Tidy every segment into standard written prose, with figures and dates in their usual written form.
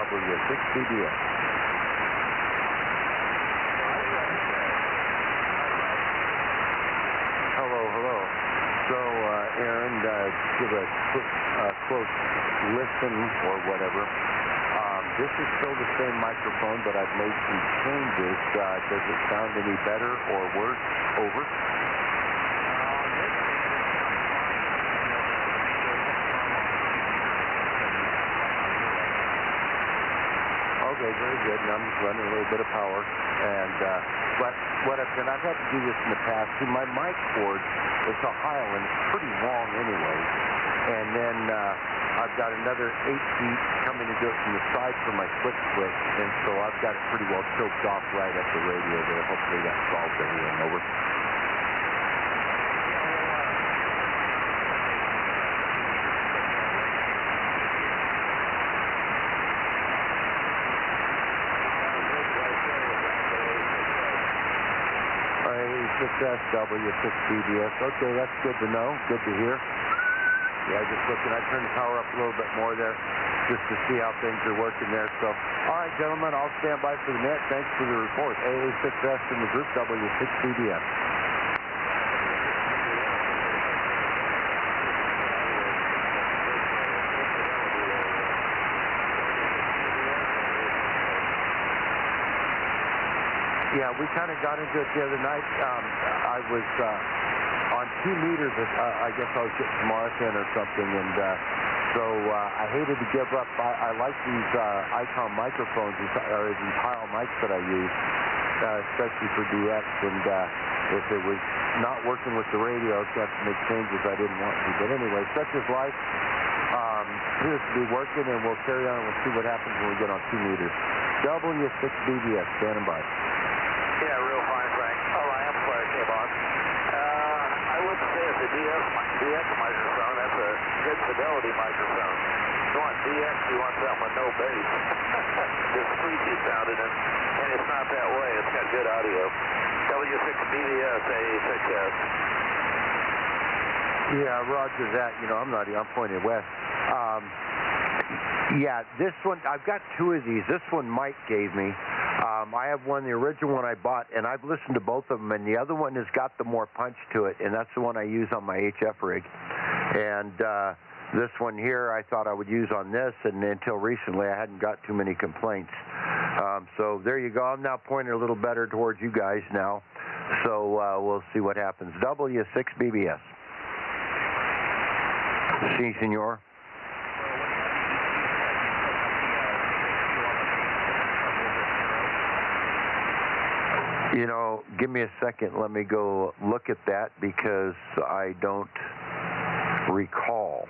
W6BBS. Hello, hello. So, Aaron, give a quick, close listen or whatever. This is still the same microphone, but I've made some changes. Does it sound any better or worse? Over. Okay, very good. And I'm just running a little bit of power. And but what I've done, I've had to do this in the past. See, my mic cord, it's a Highland. It's pretty long anyway. And then I've got another 8 feet coming to do it from the side for my quick switch. And so I've got it pretty well choked off right at the radio there. Hopefully that solves everything. Over. Success W6BBS. Okay, that's good to know. Good to hear. Yeah, just looking. I turned the power up a little bit more there just to see how things are working there. So, all right, gentlemen, I'll stand by for the net. Thanks for the report. AA6S in the group, W6BBS. Yeah, we kind of got into it the other night. I was on 2 meters. I guess I was getting some RFN or something, and so I hated to give up. I like these Icon microphones, or these Heil mics that I use, especially for DX. And if it was not working with the radio, so I have to make changes I didn't want to. But anyway, such is life. Appears to be working, and we'll carry on and we'll see what happens when we get on 2 meters. W6BBS, standing by. Yeah, real fine, Frank. Oh, I amplifier came on. I wouldn't say it's a DX microphone. That's a good fidelity microphone. You want DX, you want something with no bass. Just squeaky sounding, and it's not that way. It's got good audio. W6BBS, AA6S. Yeah, roger that. You know, I'm pointing west. Yeah, this one, I've got 2 of these. This one Mike gave me. I have one, the original one I bought, and I've listened to both of them, and the other one has got the more punch to it, and that's the one I use on my HF rig. And this one here I thought I would use on this, and until recently I hadn't got too many complaints. So there you go. I'm now pointing a little better towards you guys now. So we'll see what happens. W6BBS. Si, senor. You know, give me a second. Let me go look at that because I don't recall.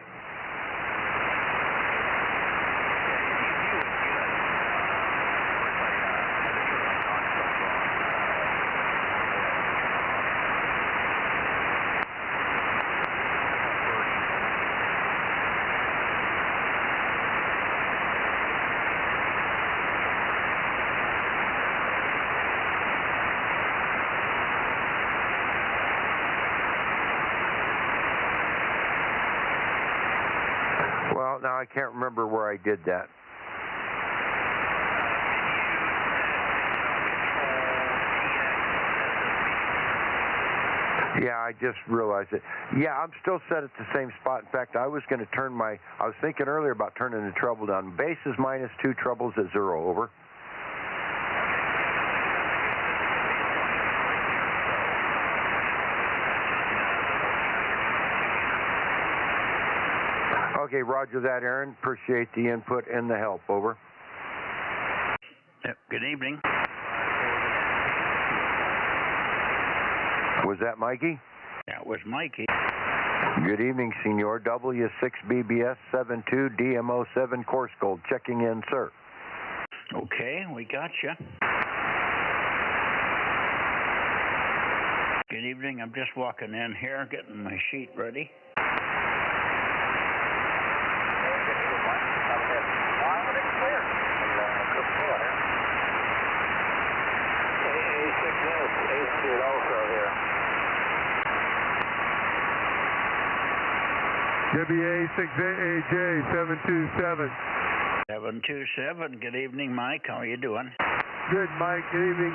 Now I can't remember where I did that. Yeah, I just realized it. Yeah, I'm still set at the same spot. In fact, I was going to turn I was thinking earlier about turning the treble down. Bass is -2, trebles at 0, over. Okay, roger that, Aaron. Appreciate the input and the help. Over. Yep, good evening. Was that Mikey? That was Mikey. Good evening, Senor. W6BBS 72 DMO7 course gold. Checking in, sir. Okay, we got you. Good evening. I'm just walking in here, getting my sheet ready. AA6S, 800 also here. WA6AJ 727. 727. Good evening, Mike. How are you doing? Good, Mike. Good evening.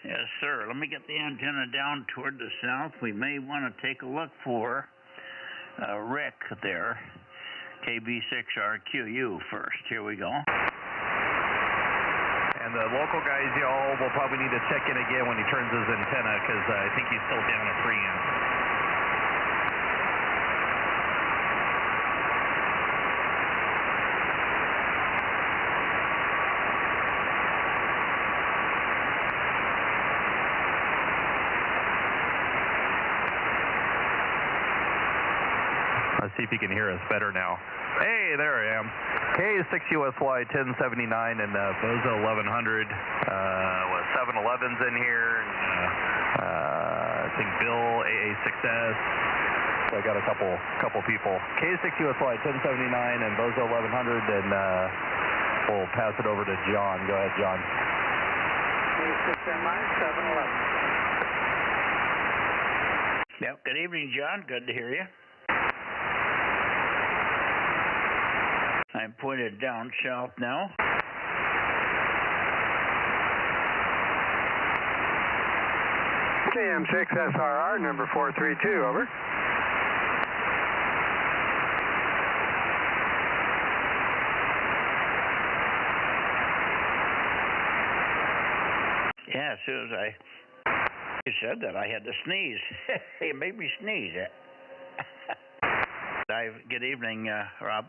Yes, sir. Let me get the antenna down toward the south. We may want to take a look for Rick there. KB6RQU first. Here we go. And the local guys, y'all will probably need to check in again when he turns his antenna, because I think he's still down a preamp. Let's see if you can hear us better now. Hey, there I am. K6USY 1079 and Bozo 1100 with 711s in here. And, I think Bill AA6S. So I got a couple people. K6USY 1079 and Bozo 1100, and we'll pass it over to John. Go ahead, John. K6MI 711. Yep. Good evening, John. Good to hear you. I'm pointed down south now. KM6SRR, number 432, over. Yeah, as soon as you said that, I had to sneeze. It made me sneeze. Good evening, Rob.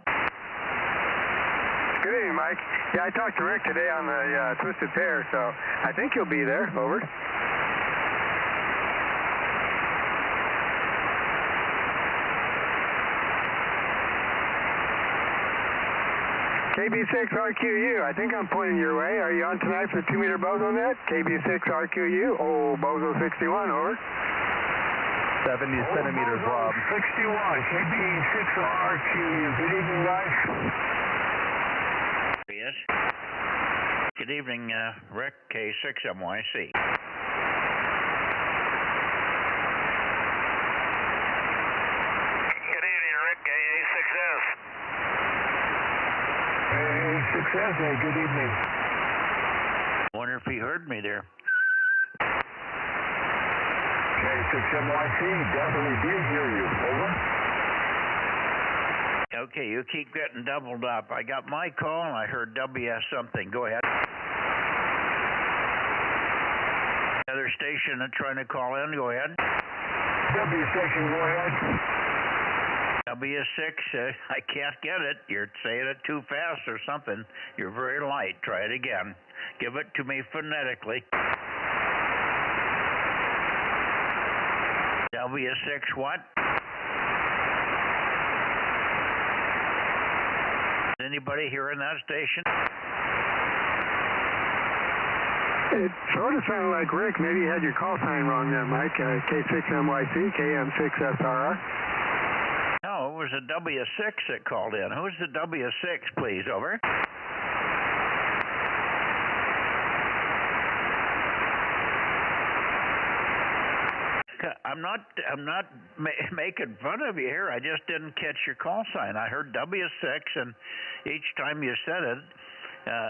Good evening, Mike. Yeah, I talked to Rick today on the Twisted Pair, so I think you'll be there. Over. KB6RQU, I think I'm pointing your way. Are you on tonight for 2-meter Bozo Net? KB6RQU, oh, Bozo 61, over. 70 centimeters, Rob. 61, KB6RQU. Good evening, guys. Yes. Good evening, Rick, K6MYC. Good evening, Rick, AA6S. AA6S, hey, good evening. Wonder if he heard me there. K6MYC, definitely did hear you. Over. Okay, you keep getting doubled up. I got my call and I heard WS something. Go ahead. Other station that's trying to call in, go ahead. W station, go ahead. W6, I can't get it. You're saying it too fast or something. You're very light. Try it again. Give it to me phonetically. W6 what? Is anybody hearing that station? It sort of sounded like Rick. Maybe you had your call sign wrong there, Mike. K6MYC, KM6SRR. No, it was a W6 that called in. Who's the W6, please? Over. I'm not making fun of you here. I just didn't catch your call sign. I heard W6, and each time you said it,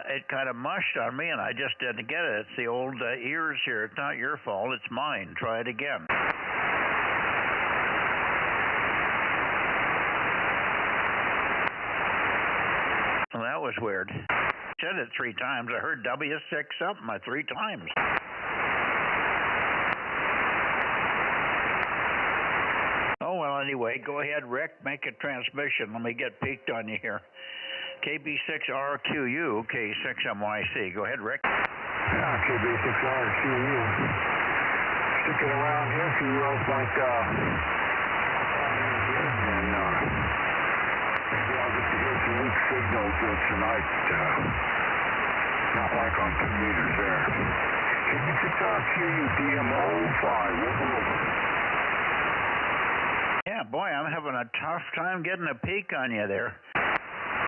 it kind of mushed on me, and I just didn't get it. It's the old ears here. It's not your fault. It's mine. Try it again. Well, that was weird. I said it 3 times. I heard W6 something 3 times. Oh, well, anyway, go ahead, Rick. Make a transmission. Let me get peeked on you here. KB6RQU, K6MYC. Go ahead, Rick. Yeah, KB6RQU. Sticking around here, if you will, like, maybe I'll get to hear some weak signals tonight. Not like on 2 meters there. KB6RQU, DMO5. Yeah, boy, I'm having a tough time getting a peek on you there.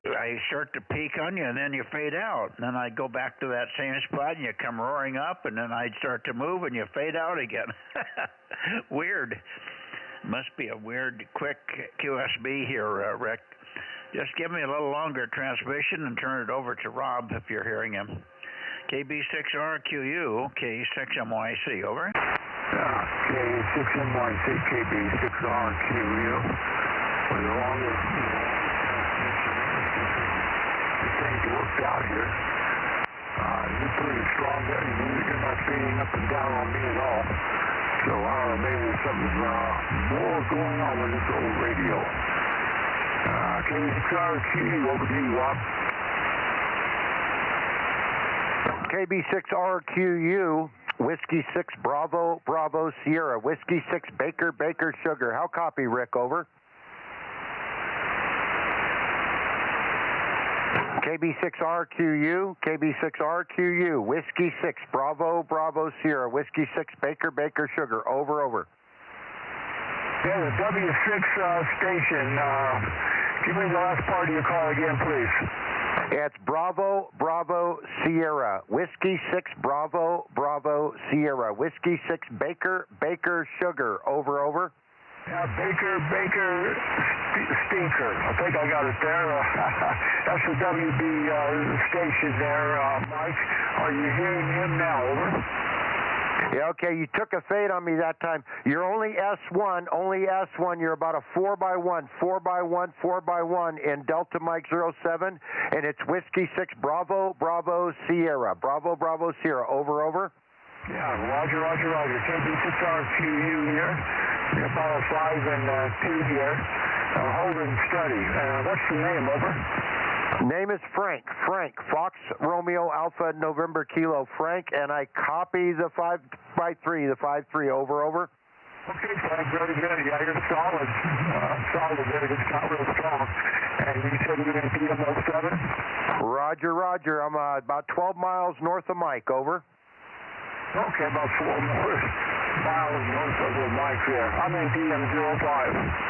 I start to peek on you, and then you fade out. And then I go back to that same spot, and you come roaring up, and then I'd start to move, and you fade out again. Weird. Must be a weird, quick QSB here, Rick. Just give me a little longer transmission and turn it over to Rob if you're hearing him. KB6RQU, K6MYC, over. K6MYC, KB6RQU. For the longest things worked out here. You're pretty strong there. You're not fading up and down on me at all. So maybe something's more going on with this old radio. KB6RQU, over to you, Rob. KB6RQU, Whiskey 6 Bravo Bravo Sierra, Whiskey 6 Baker Baker Sugar. How copy, Rick, over? KB6RQU, KB6RQU, Whiskey 6 Bravo Bravo Sierra, Whiskey 6 Baker Baker Sugar. Over. Yeah, the W6 station. Give me the last part of your call again, please. It's Bravo Bravo Sierra, Whiskey 6 Bravo Bravo Sierra, Whiskey 6 Baker Baker Sugar. Over. Baker Stinker. I think I got it there. That's the WB station there, Mike. Are you hearing him now? Over. Yeah, okay, you took a fade on me that time. You're only S1. You're about a 4x1 in Delta Mike 07, and it's Whiskey 6 Bravo Bravo Sierra. Bravo Bravo Sierra. Over. Yeah, Roger. KB6RQU here. You're about a 5 and 2 here. Holding steady. What's the name, over? Name is Frank. Fox Romeo Alpha November Kilo Frank, and I copy the 5x3. The 5-3. Over. Okay, Frank, very good. Yeah, you're solid. Solid, very good. Not real strong. And you said you're going to beat him 07? Roger. I'm about 12 miles north of Mike. Over. Okay, about 4 miles north of the Mike there. I'm in DM05.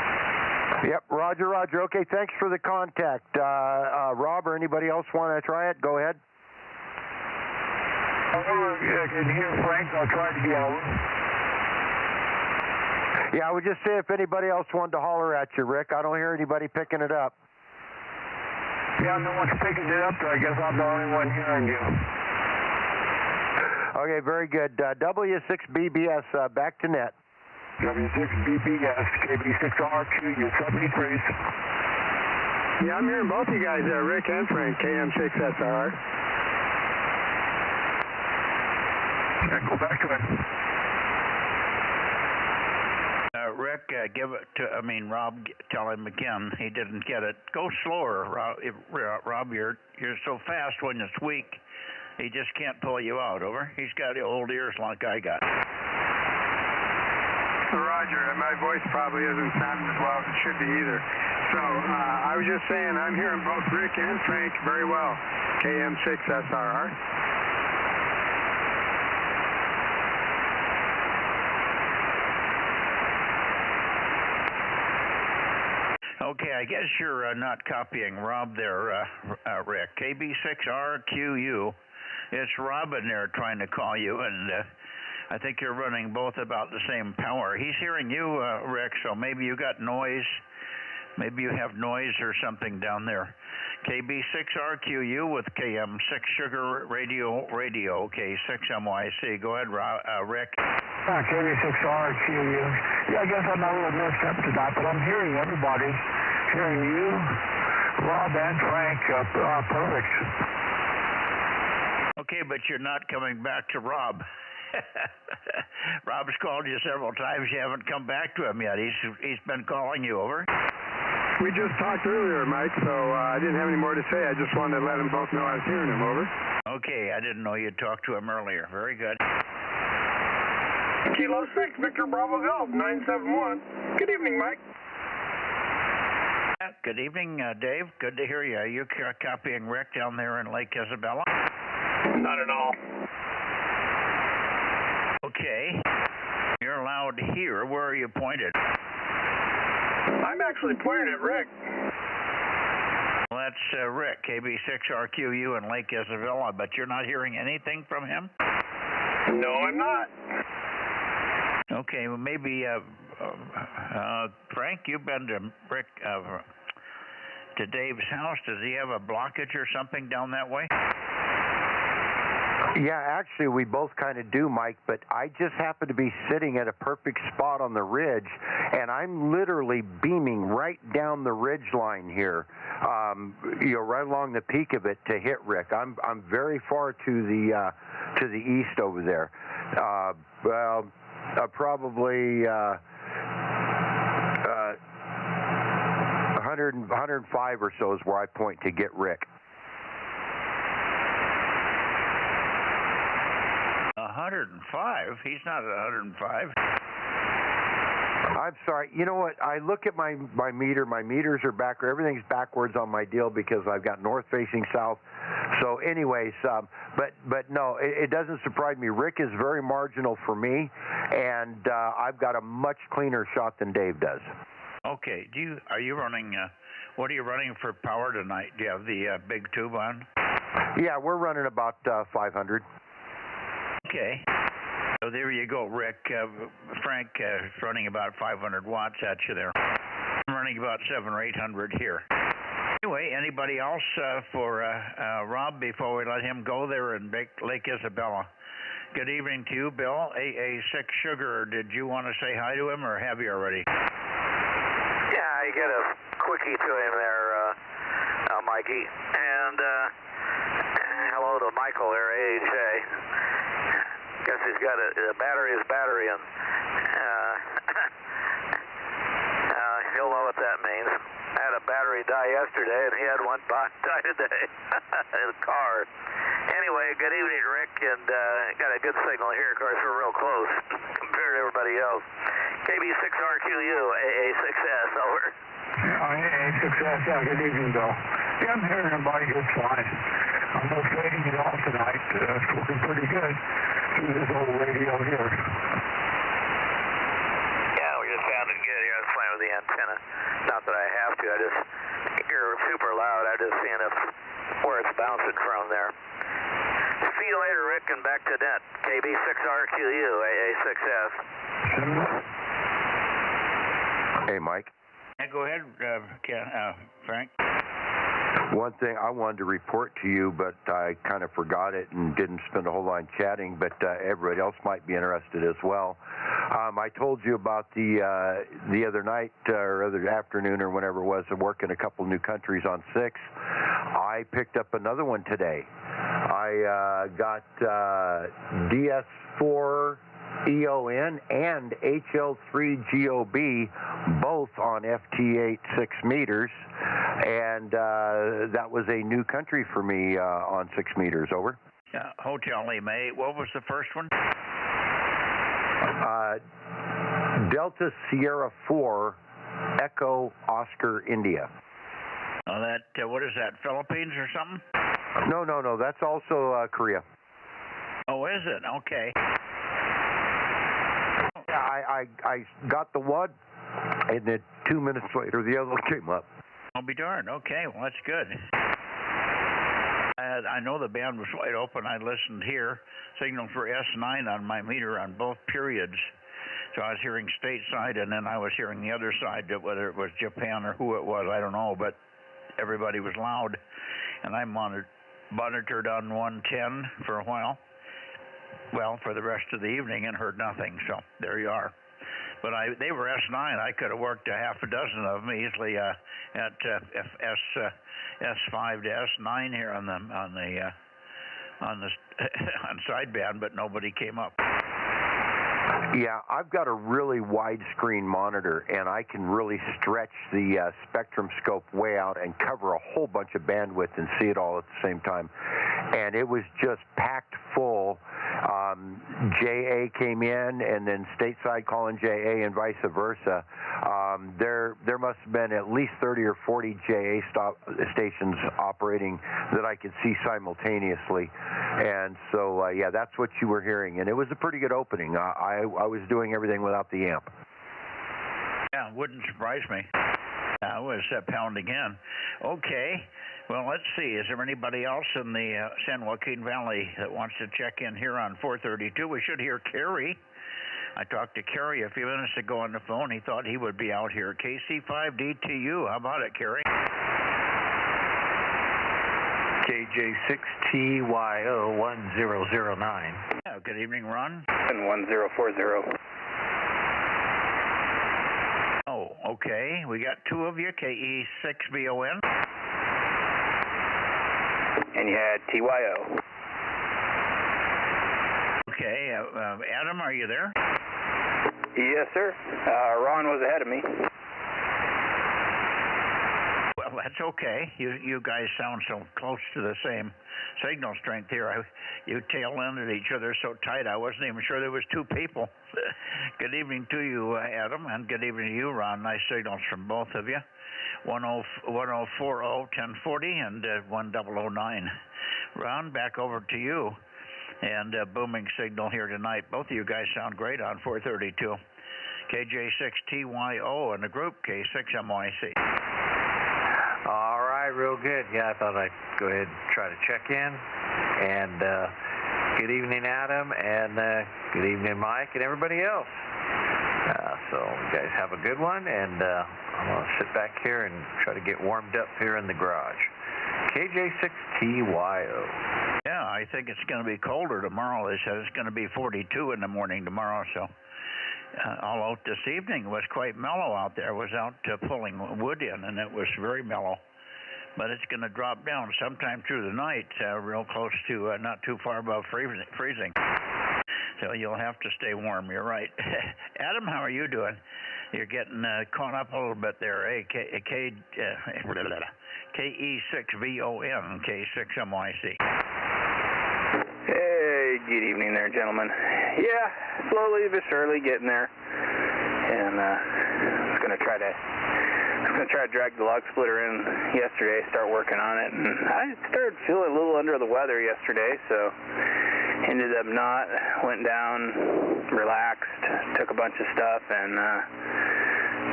Yep, Roger. Okay, thanks for the contact. Rob or anybody else want to try it? Go ahead. I can hear Frank. I'll try it again. Yeah, I would just say if anybody else wanted to holler at you, Rick. I don't hear anybody picking it up. Yeah, no one's picking it up, so I guess I'm the only one hearing you. Okay, very good. W6BBS, back to net. W6BBS, KB6RQU, 73s. Yeah, I'm hearing both you guys there, Rick and Frank, KM6SR. Yeah, go back to it. Rick, Rob, tell him again. He didn't get it. Go slower, Rob. You're so fast when it's weak. He just can't pull you out. Over. He's got old ears like I got. Roger, and my voice probably isn't sounding as well as it should be either. So I was just saying I'm hearing both Rick and Frank very well. KM6SRR. Okay, I guess you're not copying Rob there, Rick. KB6RQU. It's Robin there trying to call you, and I think you're running both about the same power. He's hearing you, Rick, so maybe you got noise. Maybe you have noise or something down there. KB6RQU with KM6 Sugar Radio, K6MYC. Go ahead, Rick. KB6RQU. Yeah, I guess I'm a little messed up tonight, but I'm hearing everybody. Hearing you, Rob, and Frank. Perfect. Okay, but you're not coming back to Rob. Rob's called you several times. You haven't come back to him yet. He's been calling you. Over. We just talked earlier, Mike, so I didn't have any more to say. I just wanted to let them both know I was hearing him. Over. Okay, I didn't know you'd talked to him earlier. Very good. Kilo 6, Victor Bravo Golf, 971. Good evening, Mike. Good evening, Dave. Good to hear you. Are you copying Rick down there in Lake Isabella? Not at all. Okay. You're allowed here. Where are you pointed? I'm actually pointed at Rick. Well, that's Rick, KB6RQU in Lake Isabella, but you're not hearing anything from him? No, I'm not. Okay, well, maybe, Frank, you've been to Rick, to Dave's house. Does he have a blockage or something down that way? Yeah, actually, we both kind of do, Mike, but I just happen to be sitting at a perfect spot on the ridge, and I'm literally beaming right down the ridge line here, right along the peak of it to hit Rick. I'm very far to the east over there. Probably 105 or so is where I point to get Rick. 105? He's not at 105. I'm sorry. You know what? I look at my meter. My meters are backward. Everything's backwards on my deal because I've got north facing south. So anyways, but no, it doesn't surprise me. Rick is very marginal for me, and I've got a much cleaner shot than Dave does. Okay. Are you running? What are you running for power tonight? Do you have the big tube on? Yeah, we're running about 500. Okay. So there you go, Rick. Frank is running about 500 watts at you there. I'm running about 700 or 800 here. Anyway, anybody else for Rob before we let him go there in Lake Isabella? Good evening to you, Bill. AA6 Sugar, did you want to say hi to him, or have you already? Yeah, I get a quickie to him there, Mikey. And hello to Michael there, AJ. Guess he's got a battery and he'll know what that means. I had a battery die yesterday, and he had one die today in a car. Anyway, good evening, Rick, and got a good signal here. Of course, we're real close compared to everybody else. KB6RQU, AA6S, over. AA6S, yeah, good evening, Bill. Yeah, I'm hearing everybody just fine. I'm just waiting it off tonight. It's looking pretty good through this old radio here. Yeah, we just sounded good here. I was playing with the antenna. Not that I have to. I just hear super loud. I'm just seeing where it's bouncing from there. See you later, Rick, and back to net. KB6RQU, AA6S. Hey, Mike. Yeah, go ahead, Frank. One thing I wanted to report to you, but I kind of forgot it and didn't spend a whole lot chatting, but everybody else might be interested as well. I told you about the other night or other afternoon or whenever it was, working a couple new countries on 6. I picked up another one today. I got DS4 EON and HL3GOB, both on FT8 6 meters, and that was a new country for me on 6 meters. Over. Hotel Lima 8. What was the first one? Delta Sierra 4 Echo Oscar India. What is that, Philippines or something? No, that's also Korea. Oh, is it? Okay. Yeah, I got the one, and then 2 minutes later, the other one came up. I'll be darned. Okay, well, that's good. I know the band was wide open. I listened here, signal for S9 on my meter on both periods. So I was hearing stateside, and then I was hearing the other side, whether it was Japan or who it was, I don't know, but everybody was loud. And I monitored on 110 for a while. Well, for the rest of the evening, and heard nothing. So there you are. But they were S9. I could have worked a half a dozen of them easily at S5 to S9 here on sideband, but nobody came up. Yeah, I've got a really widescreen monitor, and I can really stretch the spectrum scope way out and cover a whole bunch of bandwidth and see it all at the same time. And it was just packed full. JA came in, and then stateside calling JA, and vice versa. There must have been at least 30 or 40 JA stations operating that I could see simultaneously. And so, yeah, that's what you were hearing. And it was a pretty good opening. I was doing everything without the amp. Yeah, wouldn't surprise me. I was pounding in. Okay. Well, let's see. Is there anybody else in the San Joaquin Valley that wants to check in here on 432? We should hear Kerry. I talked to Kerry a few minutes ago on the phone. He thought he would be out here. KC5DTU. How about it, Kerry? KJ6TYO1009. Yeah, good evening, Ron. 1040. Oh, okay. We got two of you, KE6BON. And you had TYO. Okay, Adam, are you there? Yes, sir. Ron was ahead of me. Well, that's okay. You guys sound so close to the same signal strength here. You tail-ended each other so tight, I wasn't even sure there was two people. Good evening to you, Adam, and good evening to you, Ron. Nice signals from both of you. 1040, 1040, and 1009. Ron, back over to you. And booming signal here tonight. Both of you guys sound great on 432. KJ6TYO and the group K6MYC. All right, real good. Yeah, I thought I'd go ahead and try to check in. And good evening, Adam, and good evening, Mike, and everybody else. So you guys have a good one, and I'm going to sit back here and try to get warmed up here in the garage. KJ6TYO. Yeah, I think it's going to be colder tomorrow. They said it's going to be 42 in the morning tomorrow, so although this evening was quite mellow out there. I was out pulling wood in, and it was very mellow. But it's going to drop down sometime through the night, real close to not too far above freezing. So you'll have to stay warm, you're right. Adam, how are you doing? You're getting caught up a little bit there, eh? KE6VON, K6MYC. Hey, good evening there, gentlemen. Yeah, slowly but surely getting there. And I was going to try to drag the log splitter in yesterday, start working on it. And I started feeling a little under the weather yesterday, so ended up not, went down, relaxed, took a bunch of stuff, and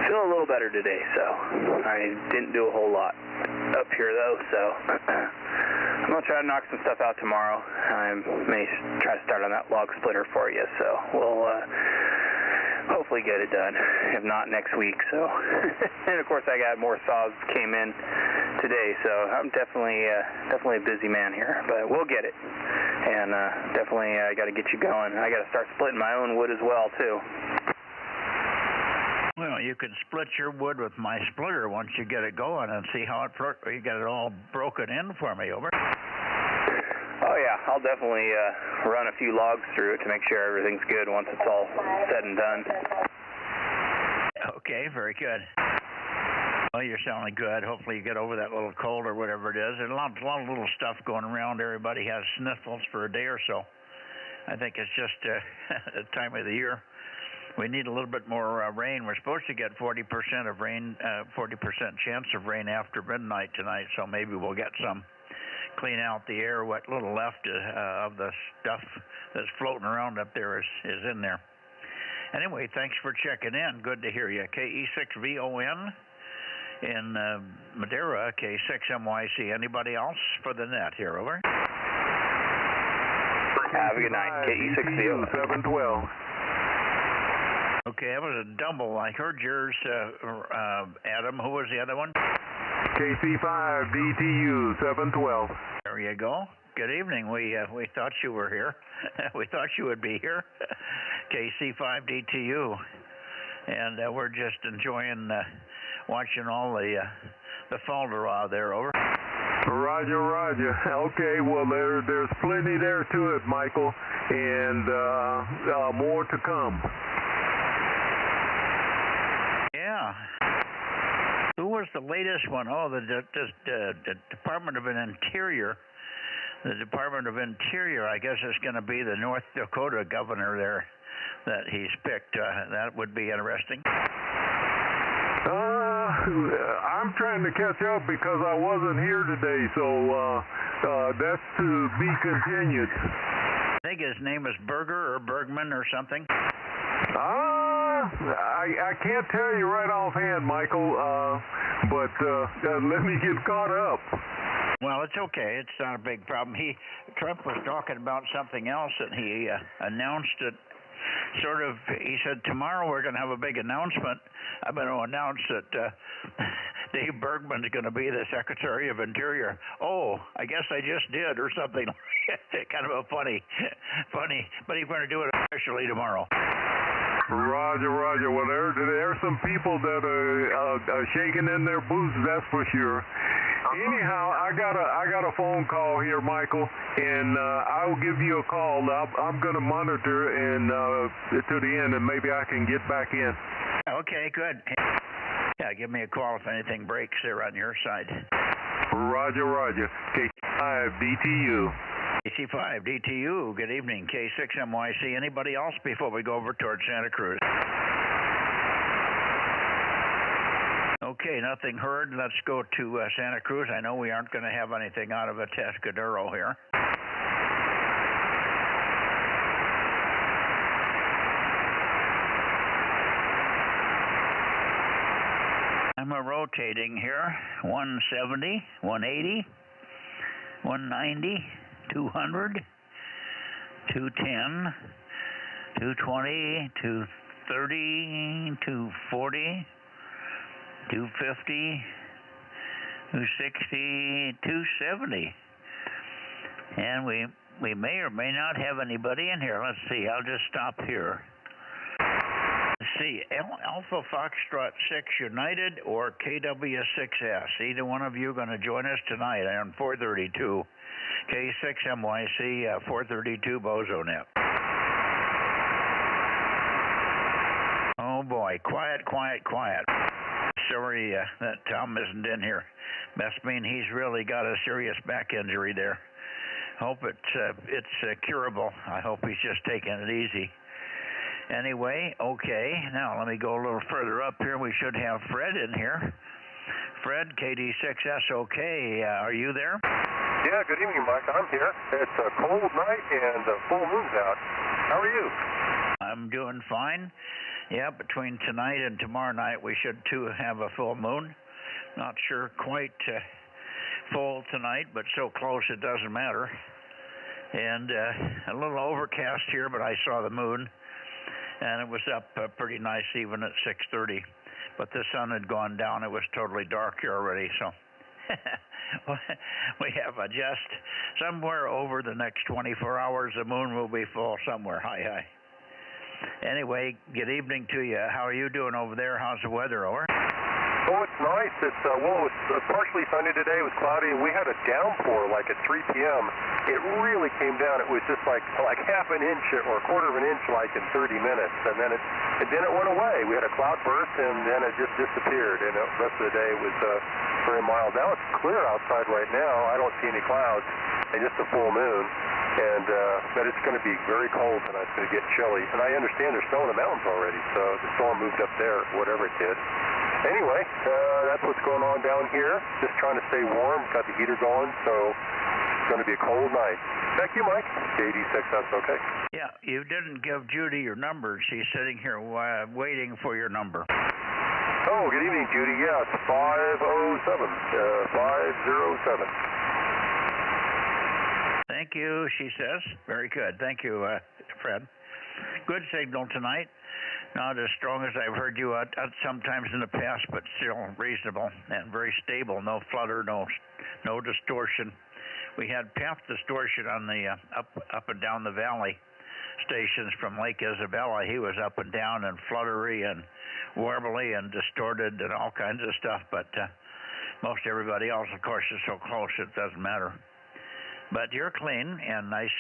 feel a little better today. So I didn't do a whole lot up here though, so I'm going to try to knock some stuff out tomorrow. I may try to start on that log splitter for you, so we'll hopefully get it done, if not next week. So, and of course I got more saws came in today, so I'm definitely a busy man here, but we'll get it. And definitely I got to get you going. I got to start splitting my own wood as well too. Well, you can split your wood with my splitter once you get it going and see how you get it all broken in for me, over. Oh yeah, I'll definitely run a few logs through it to make sure everything's good once it's all said and done. Okay, very good. Well, you're sounding good. Hopefully you get over that little cold or whatever it is. There's a lot of little stuff going around. Everybody has sniffles for a day or so. I think it's just the time of the year. We need a little bit more rain. We're supposed to get 40% of rain, 40% chance of rain after midnight tonight, so maybe we'll get some. Clean out the air. What little left of the stuff that's floating around up there is in there. Anyway, thanks for checking in. Good to hear you. KE6VON in Madeira, K6MYC. Anybody else for the net here, over? Have a good night. KE6VON 712. Okay, that was a double. I heard yours, Adam. Who was the other one? KC5DTU 712. There you go. Good evening. We thought you were here. We thought you would be here. KC5DTU, and we're just enjoying watching all the falderal there, over. Roger, roger. Okay, well there's plenty there to it, Michael, and more to come. Yeah. Who was the latest one? Oh, the Department of Interior. The Department of Interior, I guess, is going to be the North Dakota governor there that he's picked. That would be interesting. I'm trying to catch up because I wasn't here today, so that's to be continued. I think his name is Berger or Bergman or something. I can't tell you right offhand, Michael, but let me get caught up. Well, it's okay. It's not a big problem. Trump was talking about something else, and he announced it. Sort of, he said, tomorrow we're going to have a big announcement. I'm going to announce that Dave Bergman's going to be the Secretary of Interior. Oh, I guess I just did, or something. Kind of a funny, but he's going to do it officially tomorrow. Roger, Roger. Well, there's some people that are shaking in their boots, that's for sure. Anyhow, I got a phone call here, Michael, and I'll give you a call. I'm going to monitor and to the end, and maybe I can get back in. Okay, good. Yeah, give me a call if anything breaks there on your side. Roger, Roger. K5 DTU. KC5 DTU. Good evening. K6 MYC. Anybody else before we go over towards Santa Cruz? Okay, nothing heard. Let's go to Santa Cruz. I know we aren't going to have anything out of a Atascadero here. I'm rotating here. 170, 180, 190, 200, 210, 220, 230, 240, 250, 260, 270. And we may or may not have anybody in here. Let's see. I'll just stop here. Let's see. Alpha Foxtrot 6 United or KW6S. Either one of you going to join us tonight on 432. K6 MYC 432 Bozo Net. Oh boy. Quiet, quiet, quiet. Sorry that Tom isn't in here. Must mean he's really got a serious back injury there. Hope it's curable. I hope he's just taking it easy. Anyway, okay. Now let me go a little further up here. We should have Fred in here. Fred, KD6S, okay. Are you there? Yeah, good evening, Mike. I'm here. It's a cold night and the full moon's out. How are you? I'm doing fine. Yeah, between tonight and tomorrow night, we should, too, have a full moon. Not sure quite full tonight, but so close it doesn't matter. And a little overcast here, but I saw the moon, and it was up pretty nice even at 6:30. But the sun had gone down. It was totally dark here already, so we have just somewhere over the next 24 hours, the moon will be full somewhere. Hi. Anyway, good evening to you. How are you doing over there? How's the weather, over? Oh, it's nice. It's it was partially sunny today. It was cloudy, and we had a downpour like at 3 p.m. It really came down. It was just like half an inch or a quarter of an inch like in 30 minutes, and then it went away. We had a cloud burst, and then it just disappeared. And the rest of the day was very mild. Now it's clear outside right now. I don't see any clouds, and just a full moon. And but it's going to be very cold tonight. It's going to get chilly. And I understand there's snow in the mountains already, so the storm moved up there, whatever it did. Anyway, that's what's going on down here. Just trying to stay warm. Got the heater going, so it's going to be a cold night. Thank you, Mike. K86, okay. Yeah, you didn't give Judy your number. She's sitting here waiting for your number. Oh, good evening, Judy. Yeah, it's 507. 507. Thank you, she says. Very good. Thank you, Fred. Good signal tonight. Not as strong as I've heard you out sometimes in the past, but still reasonable and very stable. No flutter, no distortion. We had half distortion on the up and down the valley stations from Lake Isabella. He was up and down and fluttery and warbly and distorted and all kinds of stuff. But most everybody else, of course, is so close it doesn't matter. But you're clean and nice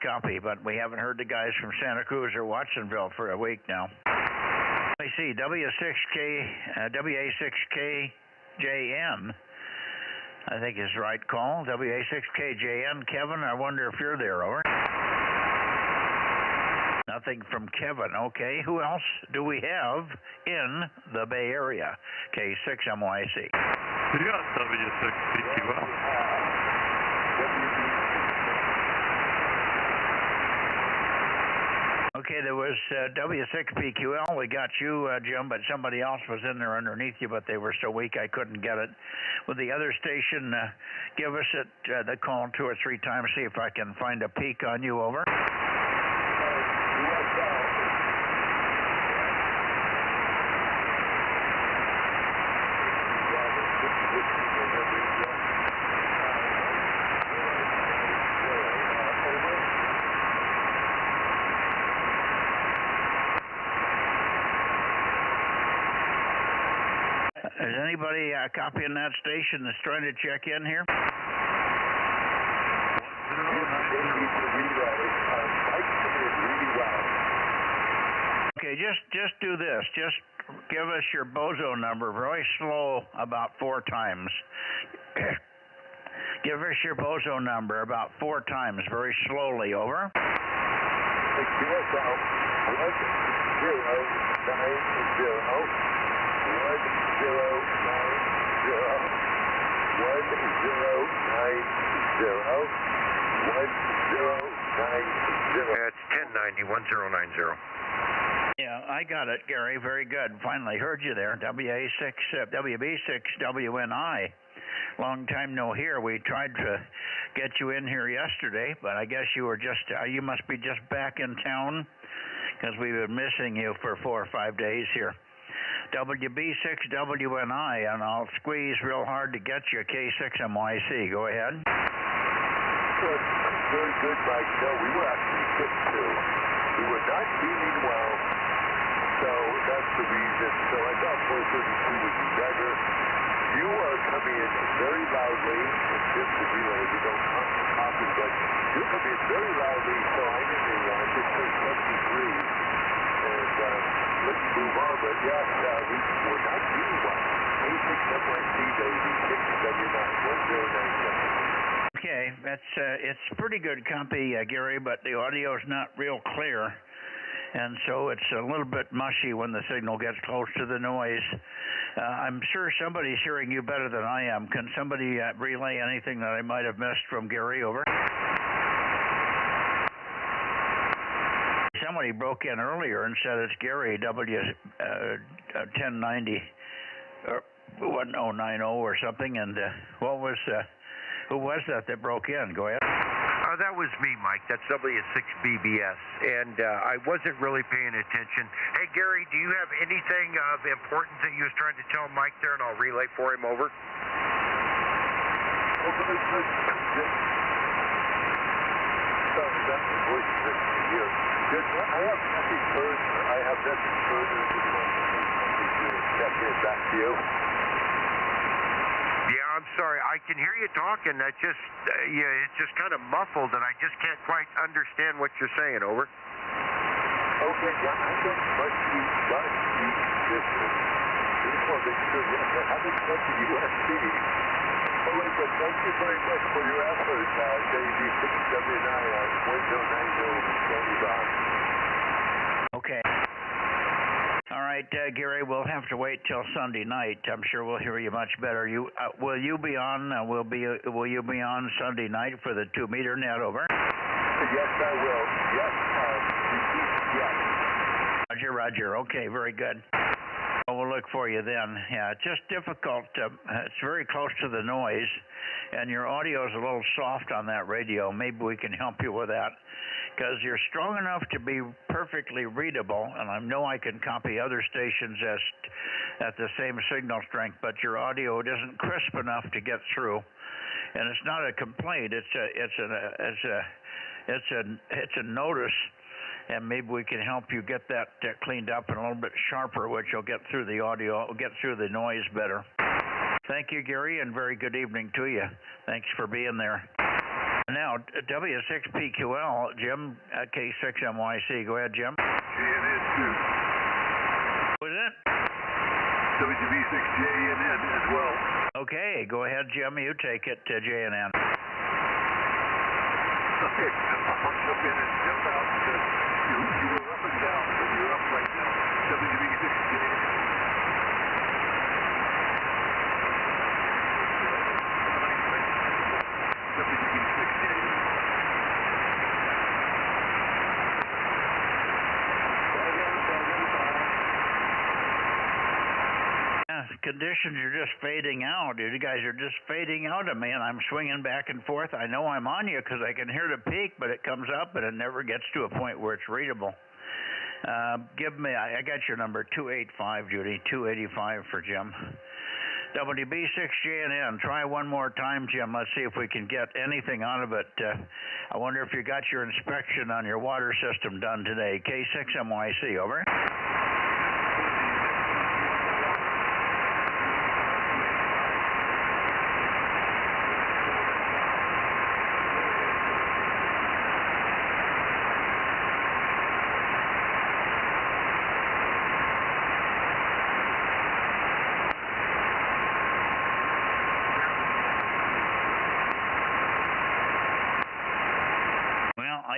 copy, but we haven't heard the guys from Santa Cruz or Watsonville for a week now. Let me see, WA6KJN, I think is the right call. WA6KJN, Kevin, I wonder if you're there, over. Nothing from Kevin, okay. Who else do we have in the Bay Area? K6MYC. You got W6PQL. Okay, there was W6PQL. We got you, Jim, but somebody else was in there underneath you, but they were so weak I couldn't get it. Will the other station give us the call 2 or 3 times, see if I can find a peak on you, over? Is anybody copying that station that's trying to check in here? Okay, just do this. Just give us your Bozo number very slow about 4 times. Give us your Bozo number about 4 times very slowly. Over. It's 1090, 1090. Yeah, I got it, Gary. Very good. Finally heard you there. WB6WNI. Long time no hear. We tried to get you in here yesterday, but I guess you were you must be just back in town because we've been missing you for 4 or 5 days here. WB6WNI, and I'll squeeze real hard to get you K6MYC. Go ahead. Good. Very good, Mike. No, we were actually hit too. We were not feeling well, so that's the reason. So I thought 432 would be better. You are coming in very loudly, and just to you don't copy, but you're coming in very loudly, so I'm in the, just turned 73, and let me move on, but yes, we're not feeling well. K6MYC, baby, 679, 1097. Okay, it's pretty good copy, Gary, but the audio's not real clear, and so it's a little bit mushy when the signal gets close to the noise. I'm sure somebody's hearing you better than I am. Can somebody relay anything that I might have missed from Gary? Over. Somebody broke in earlier and said it's Gary, W1090 or 1090 or something, and who was that broke in? Go ahead. That was me, Mike. That's W6BBS, and I wasn't really paying attention. Hey, Gary, do you have anything of importance that you was trying to tell Mike there, and I'll relay for him? Over. I have nothing further. Check in back to you. Yeah, I'm sorry. I can hear you talking. That just, it's just kind of muffled, and I just can't quite understand what you're saying. Over. Okay, yeah, I think must be different. Just want to make sure I haven't got the USC. All right, but thank you very much for your effort, JD679 on 1090 Okay. All right, Gary, we'll have to wait till Sunday night. I'm sure we'll hear you much better. Will you be on? Will you be on Sunday night for the 2-meter net? Over. Yes, I will. Yes, yes. Roger. Okay, very good. Well, we'll look for you then. Yeah, it's just difficult. It's very close to the noise, and your audio is a little soft on that radio. Maybe we can help you with that, because you're strong enough to be perfectly readable, and I know I can copy other stations at the same signal strength, but your audio isn't crisp enough to get through. And it's not a complaint. It's a notice. And maybe we can help you get that cleaned up and a little bit sharper, which will get through the audio, get through the noise better. Thank you, Gary, and very good evening to you. Thanks for being there. Now, W6PQL, Jim, K6MYC. Go ahead, Jim. JNN2. What is it? WB6JNN as well. Okay, go ahead, Jim. You take it to JNN. Okay, I'll jump in and jump out because you were up and down, but you're up right now. WB6JNN. Conditions are just fading out. You guys are just fading out of me, and I'm swinging back and forth. I know I'm on you because I can hear the peak, but it comes up and it never gets to a point where it's readable. Give me, I got your number, 285, Judy, 285 for Jim. WB6JNN, try one more time, Jim. Let's see if we can get anything out of it. I wonder if you got your inspection on your water system done today. K6MYC, over.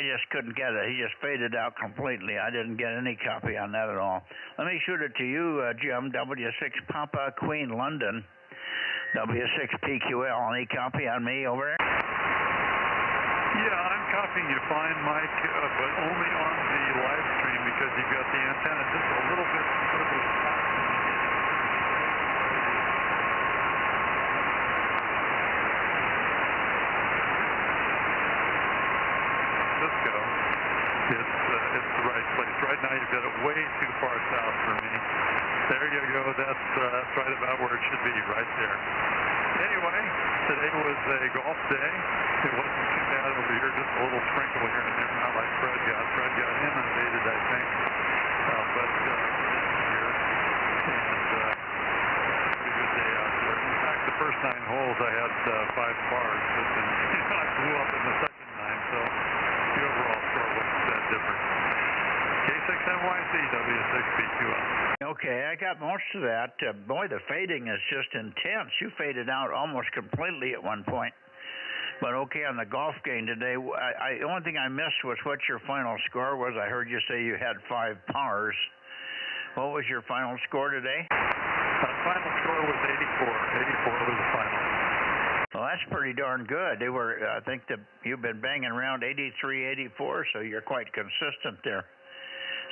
I just couldn't get it. He just faded out completely. I didn't get any copy on that at all. Let me shoot it to you, Jim. W6 Papa Queen London. W6 PQL. Any copy on me over there? Yeah, I'm copying you fine, Mike, but only on the live stream because you've got the antenna just a little bit further back than you need. Cisco, it's the right place. Right now you've got it way too far south for me. There you go. That's right about where it should be, right there. Anyway, today was a golf day. It wasn't too bad over here, just a little sprinkle here and there, not like Fred got. Fred got inundated, I think. But here, and pretty good day out there. In fact, the first 9 holes I had 5 pars, but then I blew up in the second 9, so the overall score wasn't that different. K6NYC, W6PQL. Okay, I got most of that. Boy, the fading is just intense. You faded out almost completely at one point. But okay, on the golf game today, the only thing I missed was what your final score was. I heard you say you had 5 pars. What was your final score today? My final score was 84. 84 was the final. Well, that's pretty darn good. They were, I think that you've been banging around 83, 84, so you're quite consistent there.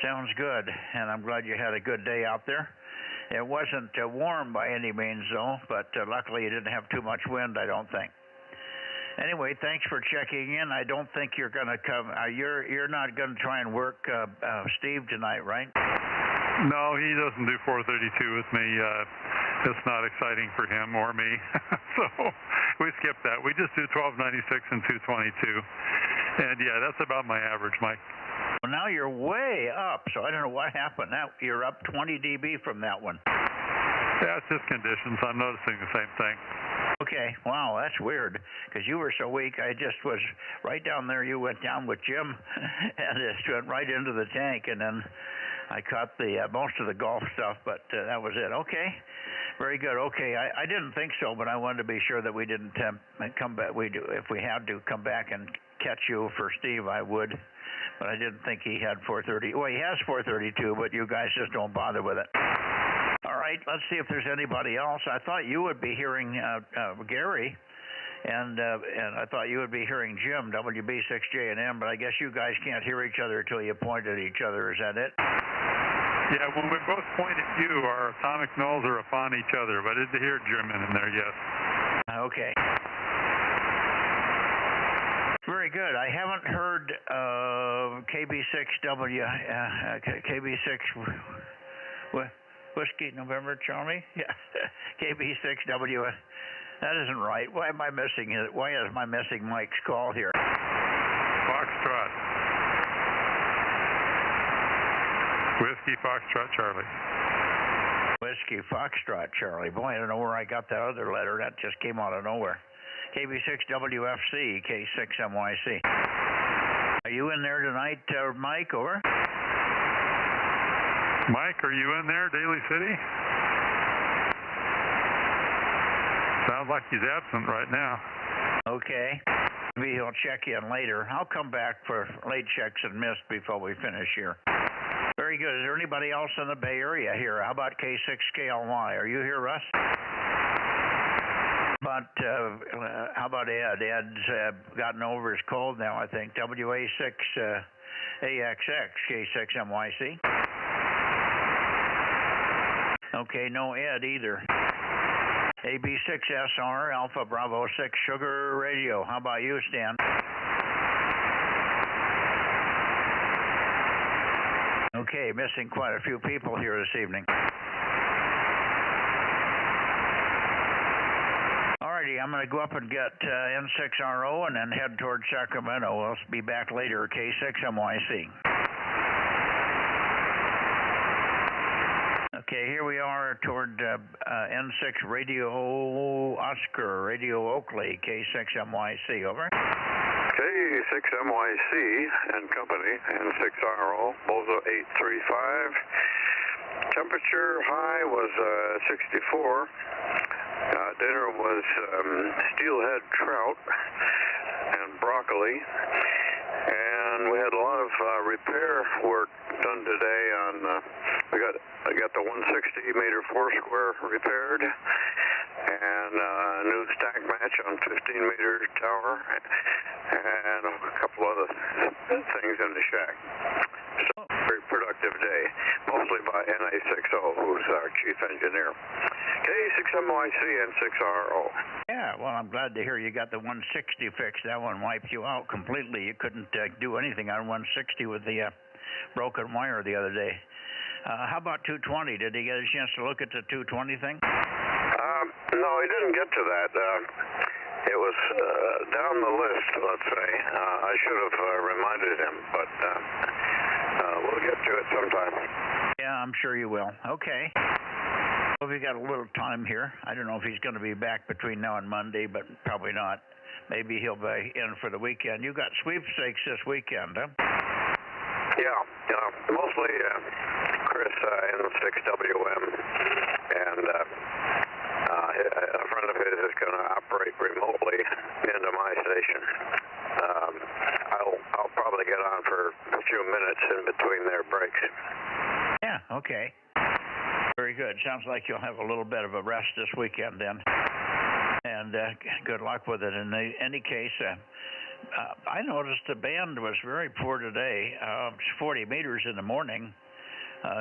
Sounds good, and I'm glad you had a good day out there. It wasn't warm by any means, though, but luckily you didn't have too much wind, I don't think. Anyway, thanks for checking in. I don't think you're going to come. You're not going to try and work Steve tonight, right? No, he doesn't do 432 with me. It's not exciting for him or me, so we skip that. We just do 1296 and 222, and yeah, that's about my average, Mike. Well, now you're way up, so I don't know what happened. Now you're up 20 dB from that one. Yeah, it's just conditions. I'm noticing the same thing. Okay, wow, that's weird, because you were so weak. I just was right down there. You went down with Jim, and just went right into the tank, and then I caught the most of the golf stuff, but that was it. Okay, very good. Okay, I didn't think so, but I wanted to be sure that we didn't come back. If we had to come back and catch you for Steve, I would. But I didn't think he had 430. Well, he has 432, but you guys just don't bother with it. All right, let's see if there's anybody else. I thought you would be hearing Gary, and I thought you would be hearing Jim, WB6J&M, but I guess you guys can't hear each other until you point at each other. Is that it? Yeah, when we both point at you, our atomic nulls are upon each other, but I did hear Jim in there, yes. Okay. Very good. I haven't heard KB6W, KB6 Whiskey November Charlie? Yeah, KB6W. That isn't right. Why am I missing it? Why am I missing Mike's call here? Foxtrot. Whiskey Foxtrot Charlie. Whiskey Foxtrot Charlie. Boy, I don't know where I got that other letter. That just came out of nowhere. KB6WFC, K6MYC. Are you in there tonight, Mike? Over. Mike, are you in there, Daly City? Sounds like he's absent right now. Okay. Maybe he'll check in later. I'll come back for late checks and missed before we finish here. Very good. Is there anybody else in the Bay Area here? How about K6KLY? Are you here, Russ? But how about Ed? Ed's gotten over his cold now, I think. WA6AXX, K6MYC. Okay, no Ed either. AB6SR, Alpha Bravo 6, Sugar Radio. How about you, Stan? Okay, missing quite a few people here this evening. Alrighty, I'm going to go up and get N6RO and then head towards Sacramento. We'll be back later, K6MYC. Okay, here we are toward N6 Radio Oscar, Radio Oakley, K6MYC, over. K6MYC and Company, N6RO, Bozo 835. Temperature high was 64. Dinner was steelhead trout and broccoli. And we had a lot of repair work done today on, I got the 160 meter foursquare repaired, and a new stack match on 15 meter tower, and a couple other things in the shack. So, very productive day, mostly by NA60, who's our chief engineer. K6MYC and 6RO. Yeah, well, I'm glad to hear you got the 160 fixed. That one wiped you out completely. You couldn't do anything on 160 with the broken wire the other day. How about 220? Did he get a chance to look at the 220 thing? No, he didn't get to that. It was down the list, let's say. I should have reminded him, but we'll get to it sometime. Yeah, I'm sure you will. Okay. Well, we got a little time here. I don't know if he's going to be back between now and Monday, but probably not. Maybe he'll be in for the weekend. You got sweepstakes this weekend, huh? Yeah, mostly Chris in the 6WM, and a friend of his is going to operate remotely into my station. I'll probably get on for a few minutes in between their breaks. Yeah, okay. Very good. Sounds like you'll have a little bit of a rest this weekend then. And good luck with it. In any case, I noticed the band was very poor today. 40 meters in the morning.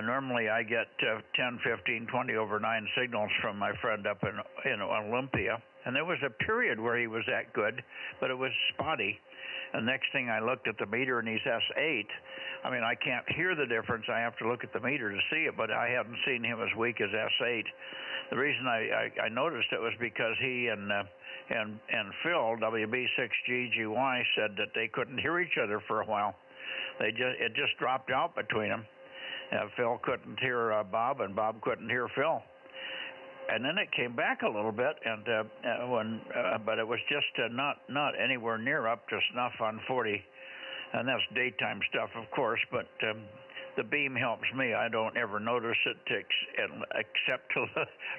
Normally I get 10, 15, 20 over 9 signals from my friend up in Olympia. And there was a period where he was that good, but it was spotty. And next thing I looked at the meter and he's S8. I mean, I can't hear the difference. I have to look at the meter to see it, but I haven't seen him as weak as S8. The reason I noticed it was because he and Phil, WB6GGY, said that they couldn't hear each other for a while. It just dropped out between them. Phil couldn't hear Bob, and Bob couldn't hear Phil. And then it came back a little bit, and but it was just not anywhere near up to snuff on 40, and that's daytime stuff, of course. But the beam helps me. I don't ever notice it except to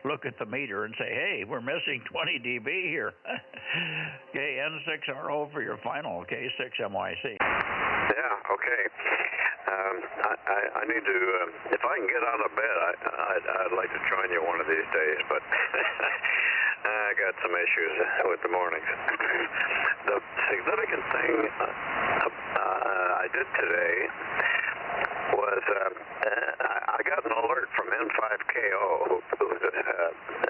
look at the meter and say, "Hey, we're missing 20 dB here." Okay, N6RO for your final. K6MYC. Yeah. Okay. I need to, if I can get out of bed, I'd like to join you one of these days, but I got some issues with the mornings. The significant thing I did today was I got an alert from N5KO, who's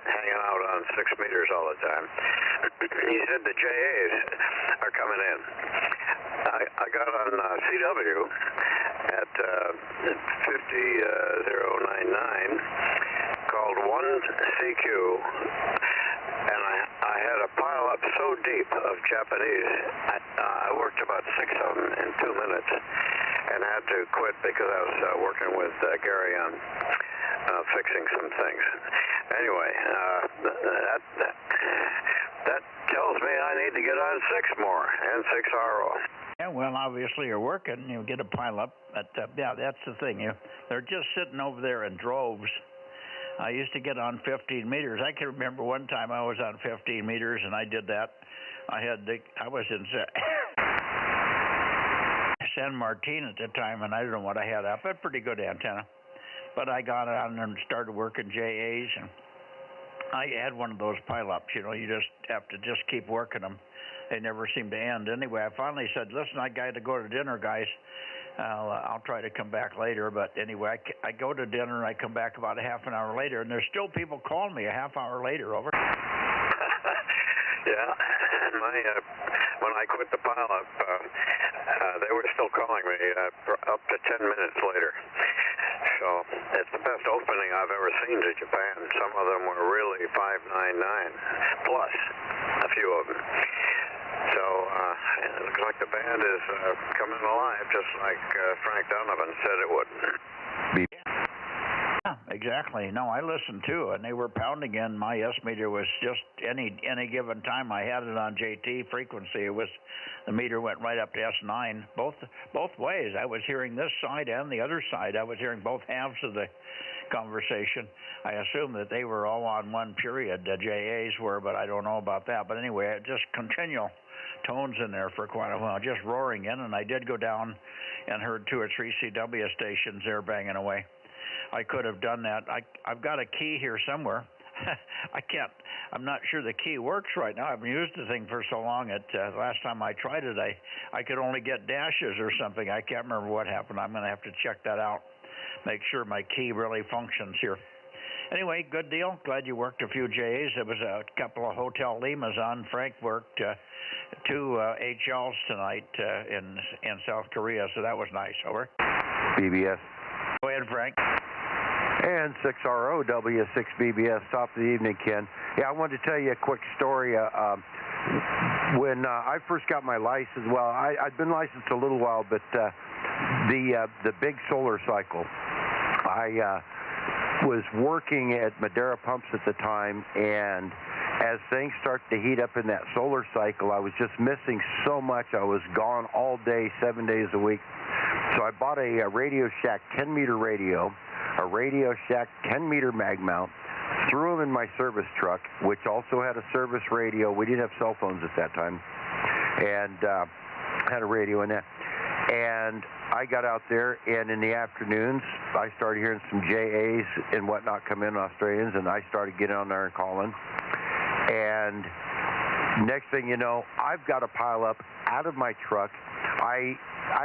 hanging out on 6 meters all the time. He said the JAs are coming in. I got on CW at 50099, called 1CQ, and I had a pile up so deep of Japanese, I worked about 6 of them in 2 minutes, and had to quit because I was working with Gary on fixing some things. Anyway, that tells me I need to get on 6 more, and 6RO. Yeah, well, obviously you're working. You get a pile up. But, yeah, that's the thing. They're just sitting over there in droves. I used to get on 15 meters. I can remember one time I was on 15 meters, and I did that. I was in San Martin at the time, and I don't know what I had up. A pretty good antenna. But I got on and started working JAs, and I had one of those pile-ups. You just have to just keep working them. They never seem to end. Anyway, I finally said, listen, I got to go to dinner, guys. I'll try to come back later. But anyway, I go to dinner, and I come back about a half an hour later, and there's still people calling me a half hour later. Over. Yeah. When I quit the pile-up, they were still calling me up to 10 minutes later. So it's the best opening I've ever seen to Japan. Some of them were really 599 plus, a few of them. So it looks like the band is coming alive, just like Frank Donovan said it would. Yeah, exactly. No, I listened too, and they were pounding in. My S meter was just any given time I had it on JT frequency. It was the meter went right up to S9 both ways. I was hearing this side and the other side. I was hearing both halves of the conversation. I assume that they were all on one period. The JAs were, but I don't know about that. But anyway, just continual tones in there for quite a while, just roaring in, and I did go down and heard 2 or 3 CW stations there banging away. I could have done that. I've got a key here somewhere. I'm not sure the key works right now. I've used the thing for so long. Last time I tried it, I could only get dashes or something. I can't remember what happened. I'm going to have to check that out, make sure my key really functions here. Anyway, good deal. Glad you worked a few JAs. There was a couple of Hotel Limas on. Frank worked 2 HLs tonight in South Korea, so that was nice. Over. BBS. Go ahead, Frank. And 6ROW6BBS, top of the evening, Ken. Yeah, I wanted to tell you a quick story. When I first got my license, well, I'd been licensed a little while, but the big solar cycle, I was working at Madeira Pumps at the time, and as things started to heat up in that solar cycle, I was just missing so much. I was gone all day, 7 days a week. So I bought a Radio Shack 10-meter radio, a Radio Shack 10-meter mag mount, threw them in my service truck, which also had a service radio. We didn't have cell phones at that time, and had a radio in that. And I got out there, and in the afternoons, I started hearing some JAs and whatnot come in, Australians, and I started getting on there and calling. And next thing you know, I've got a pile up out of my truck. I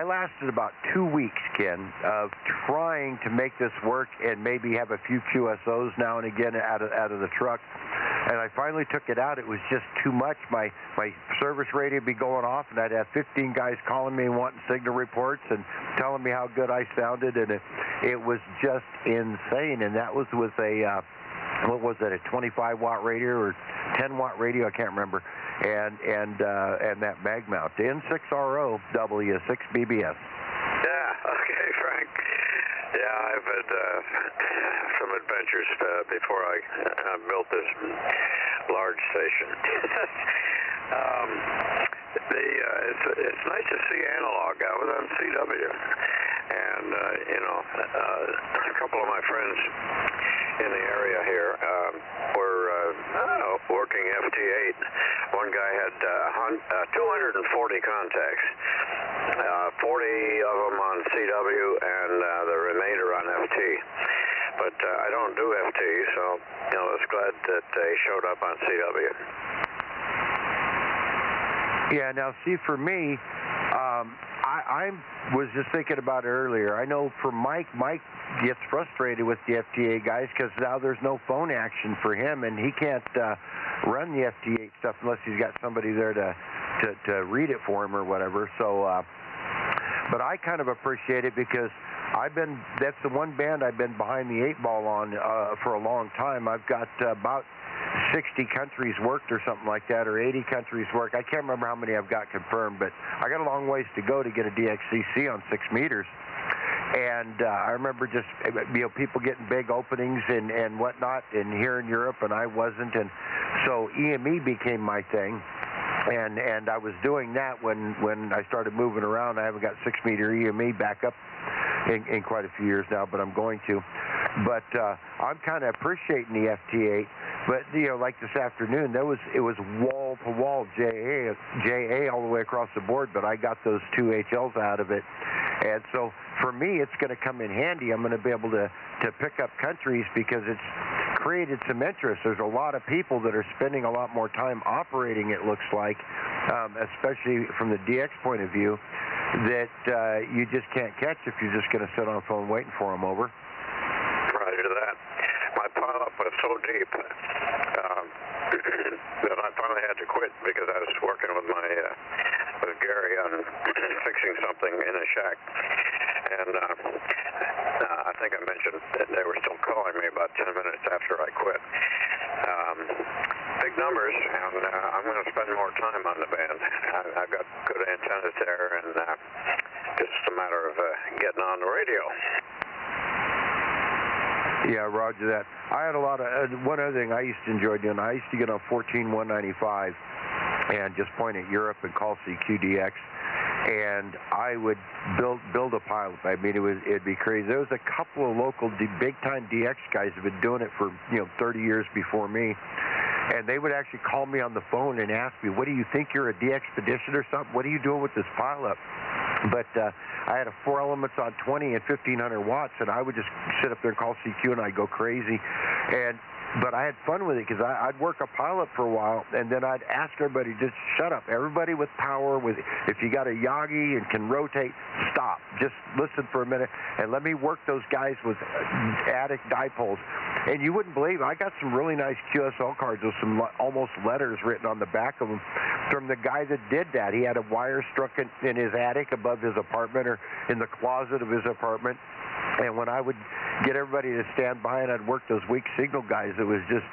lasted about 2 weeks, Ken, of trying to make this work and maybe have a few QSOs now and again out of the truck. And I finally took it out. It was just too much. My service radio would be going off, and I'd have 15 guys calling me and wanting signal reports and telling me how good I sounded, and it was just insane. And that was with a what was it, a 25-watt radio or 10-watt radio? I can't remember. And that mag mount. N6RO W6BBS. Yeah, okay, Frank. Yeah, I've had some adventures before I built this large station. It's nice to see analog. I was on CW, and a couple of my friends in the area here were working FT8. One guy had 240 contacts, 40 of them on CW and the remainder on FT. But I don't do FT, so I was glad that they showed up on CW. Yeah, now see, for me, I was just thinking about it earlier. I know for Mike gets frustrated with the FT8 guys because now there's no phone action for him, and he can't run the FT8 stuff unless he's got somebody there to read it for him or whatever. So, but I kind of appreciate it because that's the one band I've been behind the 8-ball on for a long time. I've got about 60 countries worked or something like that, or 80 countries worked. I can't remember how many I've got confirmed, but I got a long ways to go to get a DXCC on 6 meters. And I remember just, people getting big openings and whatnot, and here in Europe, and I wasn't. And so EME became my thing. And I was doing that when I started moving around. I haven't got 6-meter EME back up in quite a few years now, but I'm going to. But I'm kind of appreciating the FT8. But like this afternoon, it was wall to wall JA all the way across the board. But I got those 2 HLs out of it, and so for me, it's going to come in handy. I'm going to be able to pick up countries because it's created some interest. There's a lot of people that are spending a lot more time operating, it looks like, especially from the DX point of view, that you just can't catch if you're just going to sit on a phone waiting for them. Over. Roger that. My pileup was so deep that I finally had to quit because I was working with with Gary on fixing something in a shack. And I think I mentioned that they were still calling me about 10 minutes after I quit. Big numbers, and I'm going to spend more time on the band. I've got good antennas there, and just a matter of getting on the radio. Yeah, roger that. I had a lot of, one other thing I used to enjoy doing, I used to get on 14195 and just point at Europe and call CQDX, and I would build a pilot. I mean, it'd be crazy. There was a couple of local big-time DX guys that have been doing it for 30 years before me, and they would actually call me on the phone and ask me, what do you think, you're a de-expedition or something? What are you doing with this pileup? But I had a 4 elements on 20 and 1,500 watts, and I would just sit up there and call CQ, and I'd go crazy. But I had fun with it because I'd work a pilot for a while, and then I'd ask everybody, just shut up. Everybody with power, if you got a Yagi and can rotate, stop. Just listen for a minute and let me work those guys with attic dipoles. And you wouldn't believe it, I got some really nice QSL cards with some almost letters written on the back of them from the guy that did that. He had a wire struck in his attic above his apartment or in the closet of his apartment. And when I would get everybody to stand by and I'd work those weak signal guys, it was just,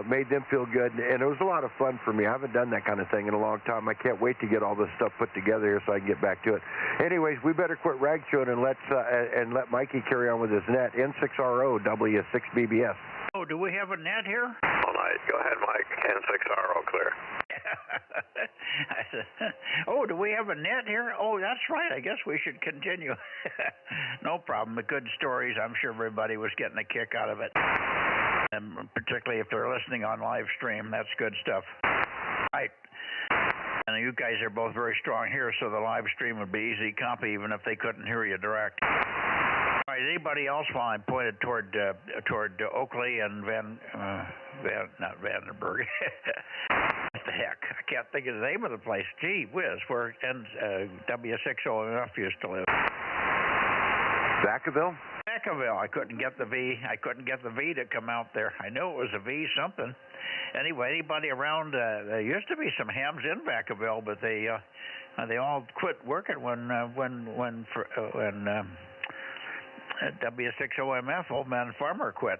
made them feel good. And it was a lot of fun for me. I haven't done that kind of thing in a long time. I can't wait to get all this stuff put together here so I can get back to it. Anyways, we better quit rag chewing and let Mikey carry on with his net. N6RO W6BBS. Oh, do we have a net here? All right. Go ahead, Mike. N6RO clear. Oh, do we have a net here? Oh, that's right. I guess we should continue. No problem. The good stories. I'm sure everybody was getting a kick out of it. And particularly if they're listening on live stream, that's good stuff. Right. And you guys are both very strong here, so the live stream would be easy copy even if they couldn't hear you direct. All right, anybody else while I'm pointed toward Oakley and not Vandenberg. What the heck? I can't think of the name of the place. Gee whiz, where W6OMF used to live. Vacaville? Vacaville. I couldn't get the V. I couldn't get the V to come out there. I knew it was a V something. Anyway, anybody around? There used to be some hams in Vacaville, but they all quit working when W6OMF, Old Man Farmer, quit.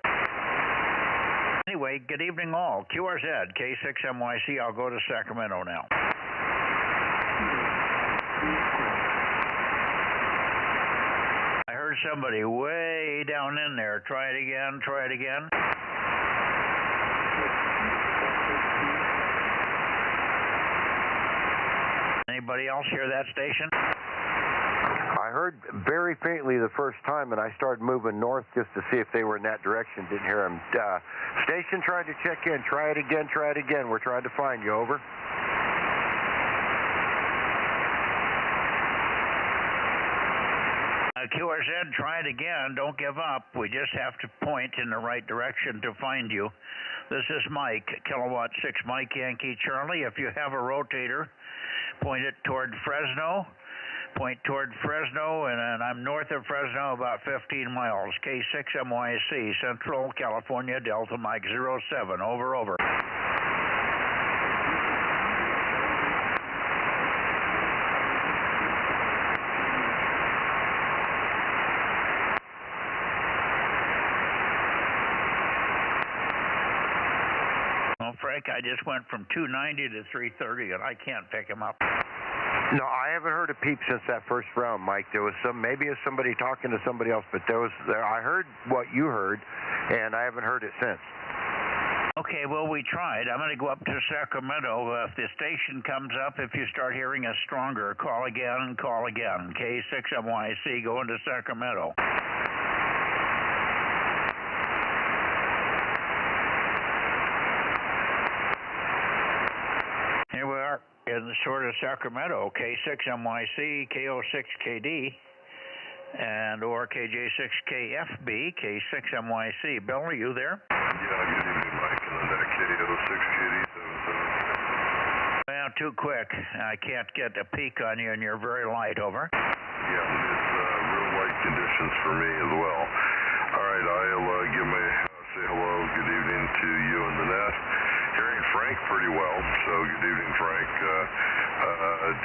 Anyway, good evening all. QRZ, K6MYC. I'll go to Sacramento now. I heard somebody way down in there. Try it again, try it again. Anybody else hear that station? I heard very faintly the first time, and I started moving north just to see if they were in that direction. Didn't hear them. Station trying to check in. Try it again, try it again. We're trying to find you. Over. QRZ, try it again. Don't give up. We just have to point in the right direction to find you. This is Mike, Kilowatt 6 Mike Yankee Charlie. If you have a rotator, point it toward Fresno. Point toward Fresno, and I'm north of Fresno about 15 miles. K6MYC, Central California, Delta Mike 07. Over, over. Well, Frank, I just went from 290 to 330, and I can't pick him up. No, I haven't heard a peep since that first round, Mike. There was maybe it was somebody talking to somebody else, but I heard what you heard, and I haven't heard it since. Okay, well, we tried. I'm going to go up to Sacramento. If the station comes up, if you start hearing us stronger, call again, call again. K6MYC going to Sacramento. Here we are in the sort of Sacramento, K6MYC, KO6KD, and or KJ6KFB, K6MYC. Bill, are you there? Yeah, good evening, Mike. And that KO6KD 77. Well, too quick. I can't get a peek on you, and you're very light. Over. Yeah, it's real light conditions for me as well. All right, I'll say hello, good evening to you and the net. Hearing Frank pretty well, so good evening, Frank.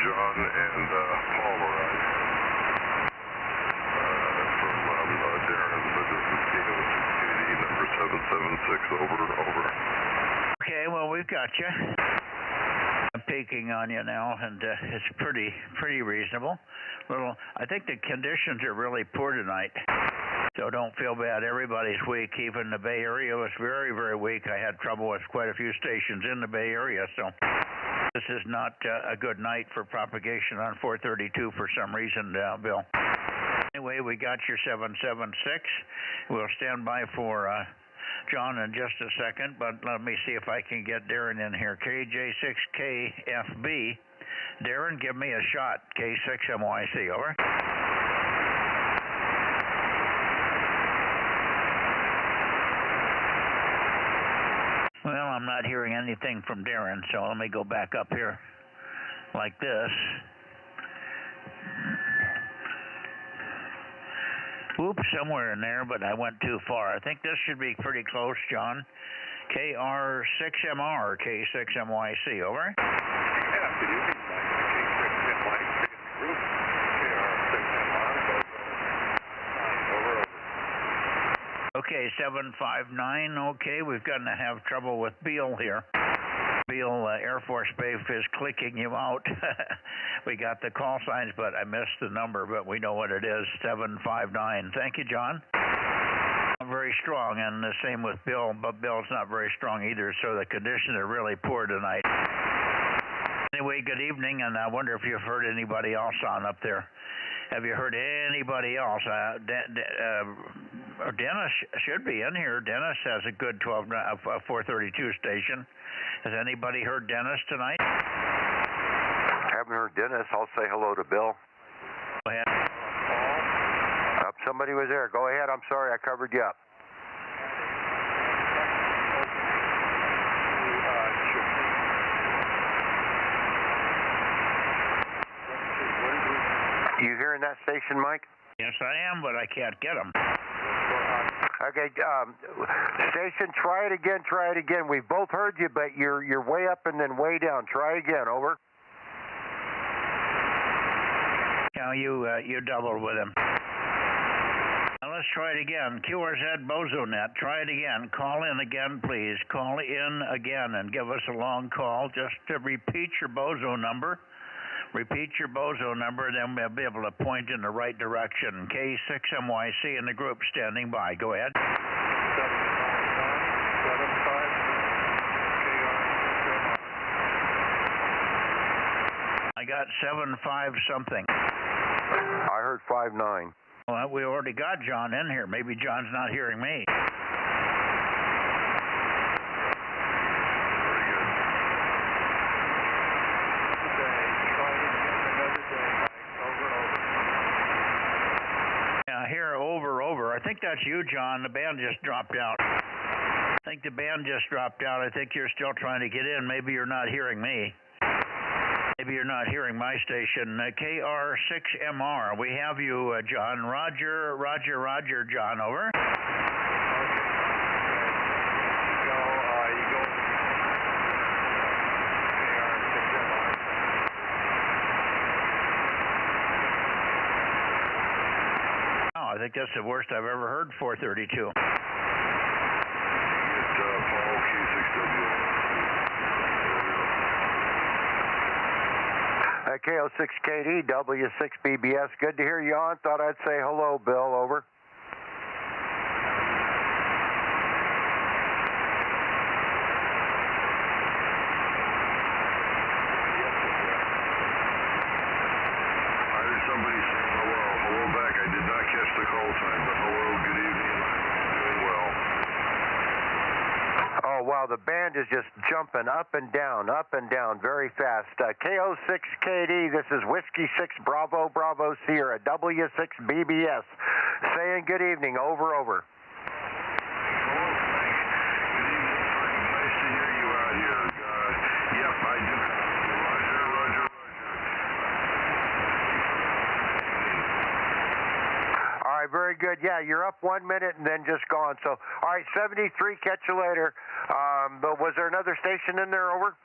John and Paul are on. From Darren, this is KO6KD number 776, over. Okay, well, we've got you. I'm peeking on you now, and it's pretty reasonable. I think the conditions are really poor tonight. So don't feel bad. Everybody's weak. Even the Bay Area was very, very weak. I had trouble with quite a few stations in the Bay Area. So this is not a good night for propagation on 432 for some reason, Bill. Anyway, we got your 776. We'll stand by for John in just a second, but let me see if I can get Darren in here. KJ6KFB. Darren, give me a shot. K6MYC, over. Well, I'm not hearing anything from Darren, so let me go back up here like this. Oops, somewhere in there, but I went too far. I think this should be pretty close, John. KR6MR, K6MYC, over. Yeah, good evening, Mike. K6MYC group. KR6MR, over. Okay, 759, okay, we're going to have trouble with Beale here. Beale Air Force Base is clicking you out. We got the call signs, but I missed the number, but we know what it is, 759. Thank you, John. Not very strong, and the same with Bill, but Bill's not very strong either, so the conditions are really poor tonight. Anyway, good evening, and I wonder if you've heard anybody else on up there. Have you heard anybody else? Dennis should be in here. Dennis has a good 432 station. Has anybody heard Dennis tonight? Haven't heard Dennis. I'll say hello to Bill. Go ahead. Somebody was there. Go ahead. I'm sorry I covered you up. You hearing that station, Mike? Yes, I am, but I can't get them. Okay, station, try it again. We've both heard you, but you're way up and then way down. Try again, over. Now you doubled with him. Now let's try it again. QRZ Bozo Net. Try it again. Call in again, please. Call in again and give us a long call just to repeat your Bozo number. Repeat your Bozo number, then we'll be able to point in the right direction. K6MYC in the group standing by. Go ahead. 75975 KR6MR. I got 75 something. I heard 59. Well, we already got John in here. Maybe John's not hearing me. Here, over. I think that's you, John. The band just dropped out. I think the band just dropped out. I think you're still trying to get in. Maybe you're not hearing me. Maybe you're not hearing my station. KR6MR. We have you, John. Roger, John, over. I think that's the worst I've ever heard, 432. It's Paul, K6W. KO6KD, W6BBS. Good to hear you on. Thought I'd say hello, Bill, over. Wow, the band is just jumping up and down very fast. KO6KD, this is Whiskey 6 Bravo Sierra, W6BBS. Saying good evening, over. Hello, Frank. Good evening, Frank. Nice to hear you out here. Yep, I do. Roger. All right, very good. Yeah, you're up 1 minute and then just gone. So, all right, 73, catch you later. But was there another station in there, over? WIS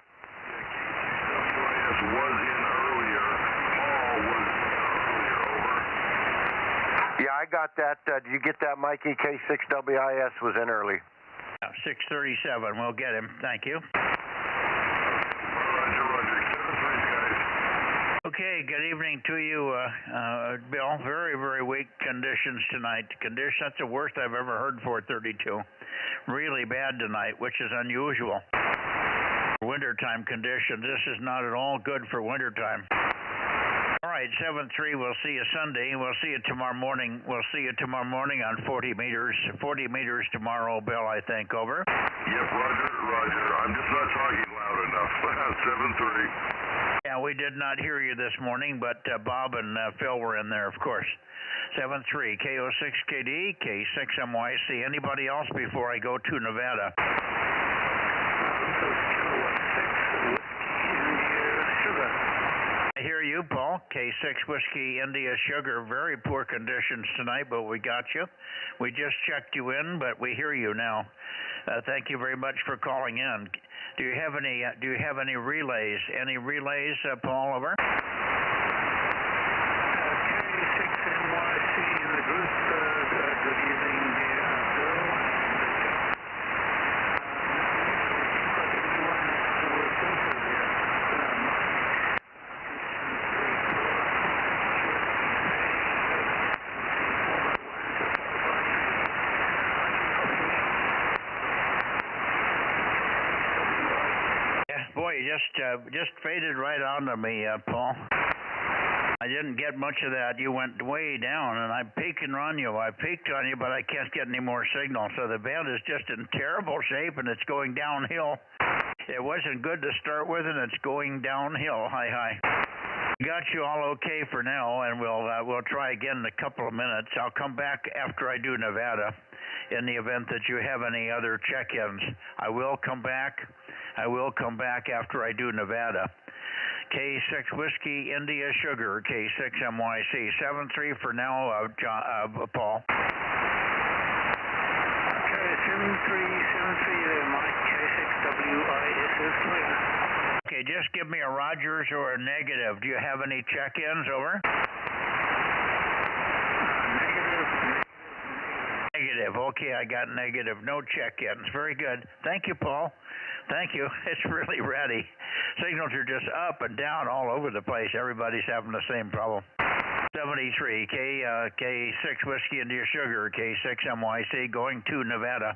was in earlier. Paul was earlier, over. Yeah, I got that. Did you get that, Mikey? K6WIS was in early. 637. We'll get him. Thank you. Roger. 7-3, guys. Okay, good evening to you, Bill. Very, very weak conditions tonight. That's the worst I've ever heard, 432. Really bad tonight, which is unusual. Wintertime conditions. This is not at all good for wintertime. All right. right, 7-3. We'll see you Sunday. We'll see you tomorrow morning. We'll see you tomorrow morning on 40 meters. 40 meters tomorrow, Bill, I think. Over. Yep, roger. I'm just not talking loud enough. 7-3. Yeah, we did not hear you this morning, but Bob and Phil were in there, of course. 7-3, KO6KD, K6MYC. Anybody else before I go to Nevada? I hear you, Paul. K6 Whiskey India Sugar. Very poor conditions tonight, but we got you. We just checked you in, but we hear you now. Thank you very much for calling in. Do you have any relays? Any relays, Paul? Over. K6NYC in the group. Good evening, Bill. Boy, you just faded right onto me, Paul. I didn't get much of that. You went way down, and I'm peeking on you. I peeked on you, but I can't get any more signal. So the band is just in terrible shape, and it's going downhill. It wasn't good to start with, and it's going downhill. Hi. Got you all okay for now, and we'll try again in a couple of minutes. I'll come back after I do Nevada in the event that you have any other check-ins. I will come back after I do Nevada. K6 Whiskey India Sugar, K6MYC. 7-3 for now, Paul. Okay, 7-3 there, Mike. K6WIS is clear. Okay, just give me a Rogers or a negative. Do you have any check-ins? Over. Negative. Okay, I got negative. No check-ins. Very good. Thank you, Paul. Thank you. It's really ready. Signals are just up and down all over the place. Everybody's having the same problem. 73, K6 Whiskey India Sugar, K6MYC, going to Nevada.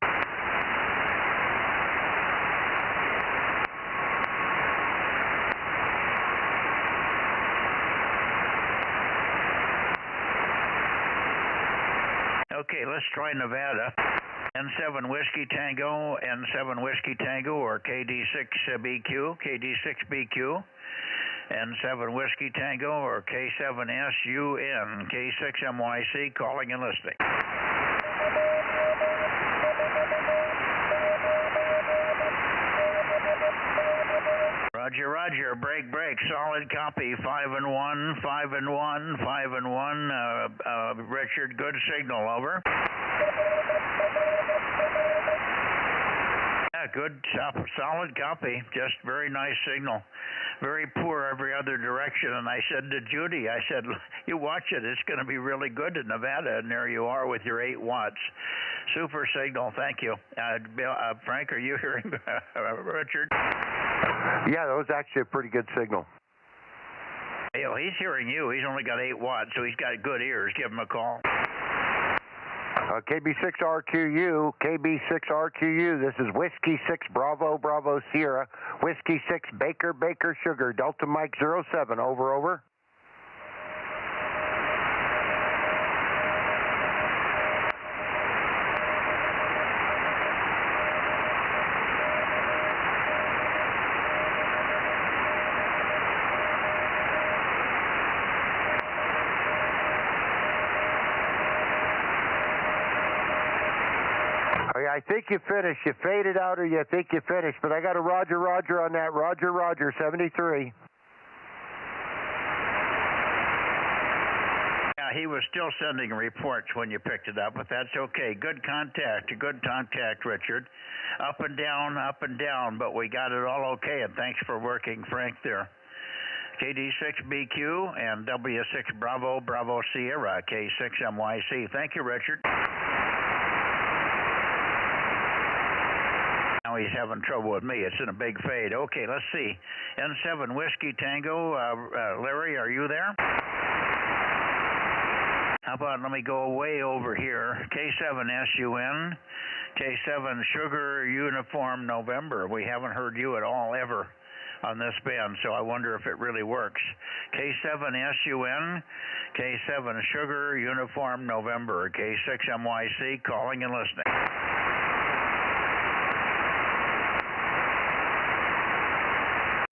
Okay, let's try Nevada. N7 Whiskey Tango, or KD6BQ, KD6BQ, N7 Whiskey Tango, or K7SUN, K6MYC, calling and listening. Roger, break, solid copy, 5-1, Richard, good signal, over. Yeah, good, solid copy, just very nice signal. Very poor every other direction, and I said to Judy, you watch it, it's going to be really good in Nevada, and there you are with your 8 watts. Super signal, thank you. Frank, are you hearing Richard? Yeah, that was actually a pretty good signal. Hey, well, he's hearing you. He's only got 8 watts, so he's got good ears. Give him a call. KB6RQU, this is Whiskey 6 Bravo Sierra, Whiskey 6 Baker Sugar, Delta Mike 07, over. I think you finished. You faded out or you think you finished, but I got a Roger on that. Roger, 73. Yeah, he was still sending reports when you picked it up, but that's okay. Good contact, Richard. Up and down, but we got it all okay, and thanks for working, Frank, there. KD6BQ and W6 Bravo Sierra, K6MYC. Thank you, Richard. Now he's having trouble with me. It's in a big fade. Okay, let's see. N7 Whiskey Tango. Larry, are you there? How about let me go way over here. K7SUN, K7 Sugar Uniform November. We haven't heard you at all ever on this band, so I wonder if it really works. K7SUN, K7 Sugar Uniform November, K6MYC calling and listening.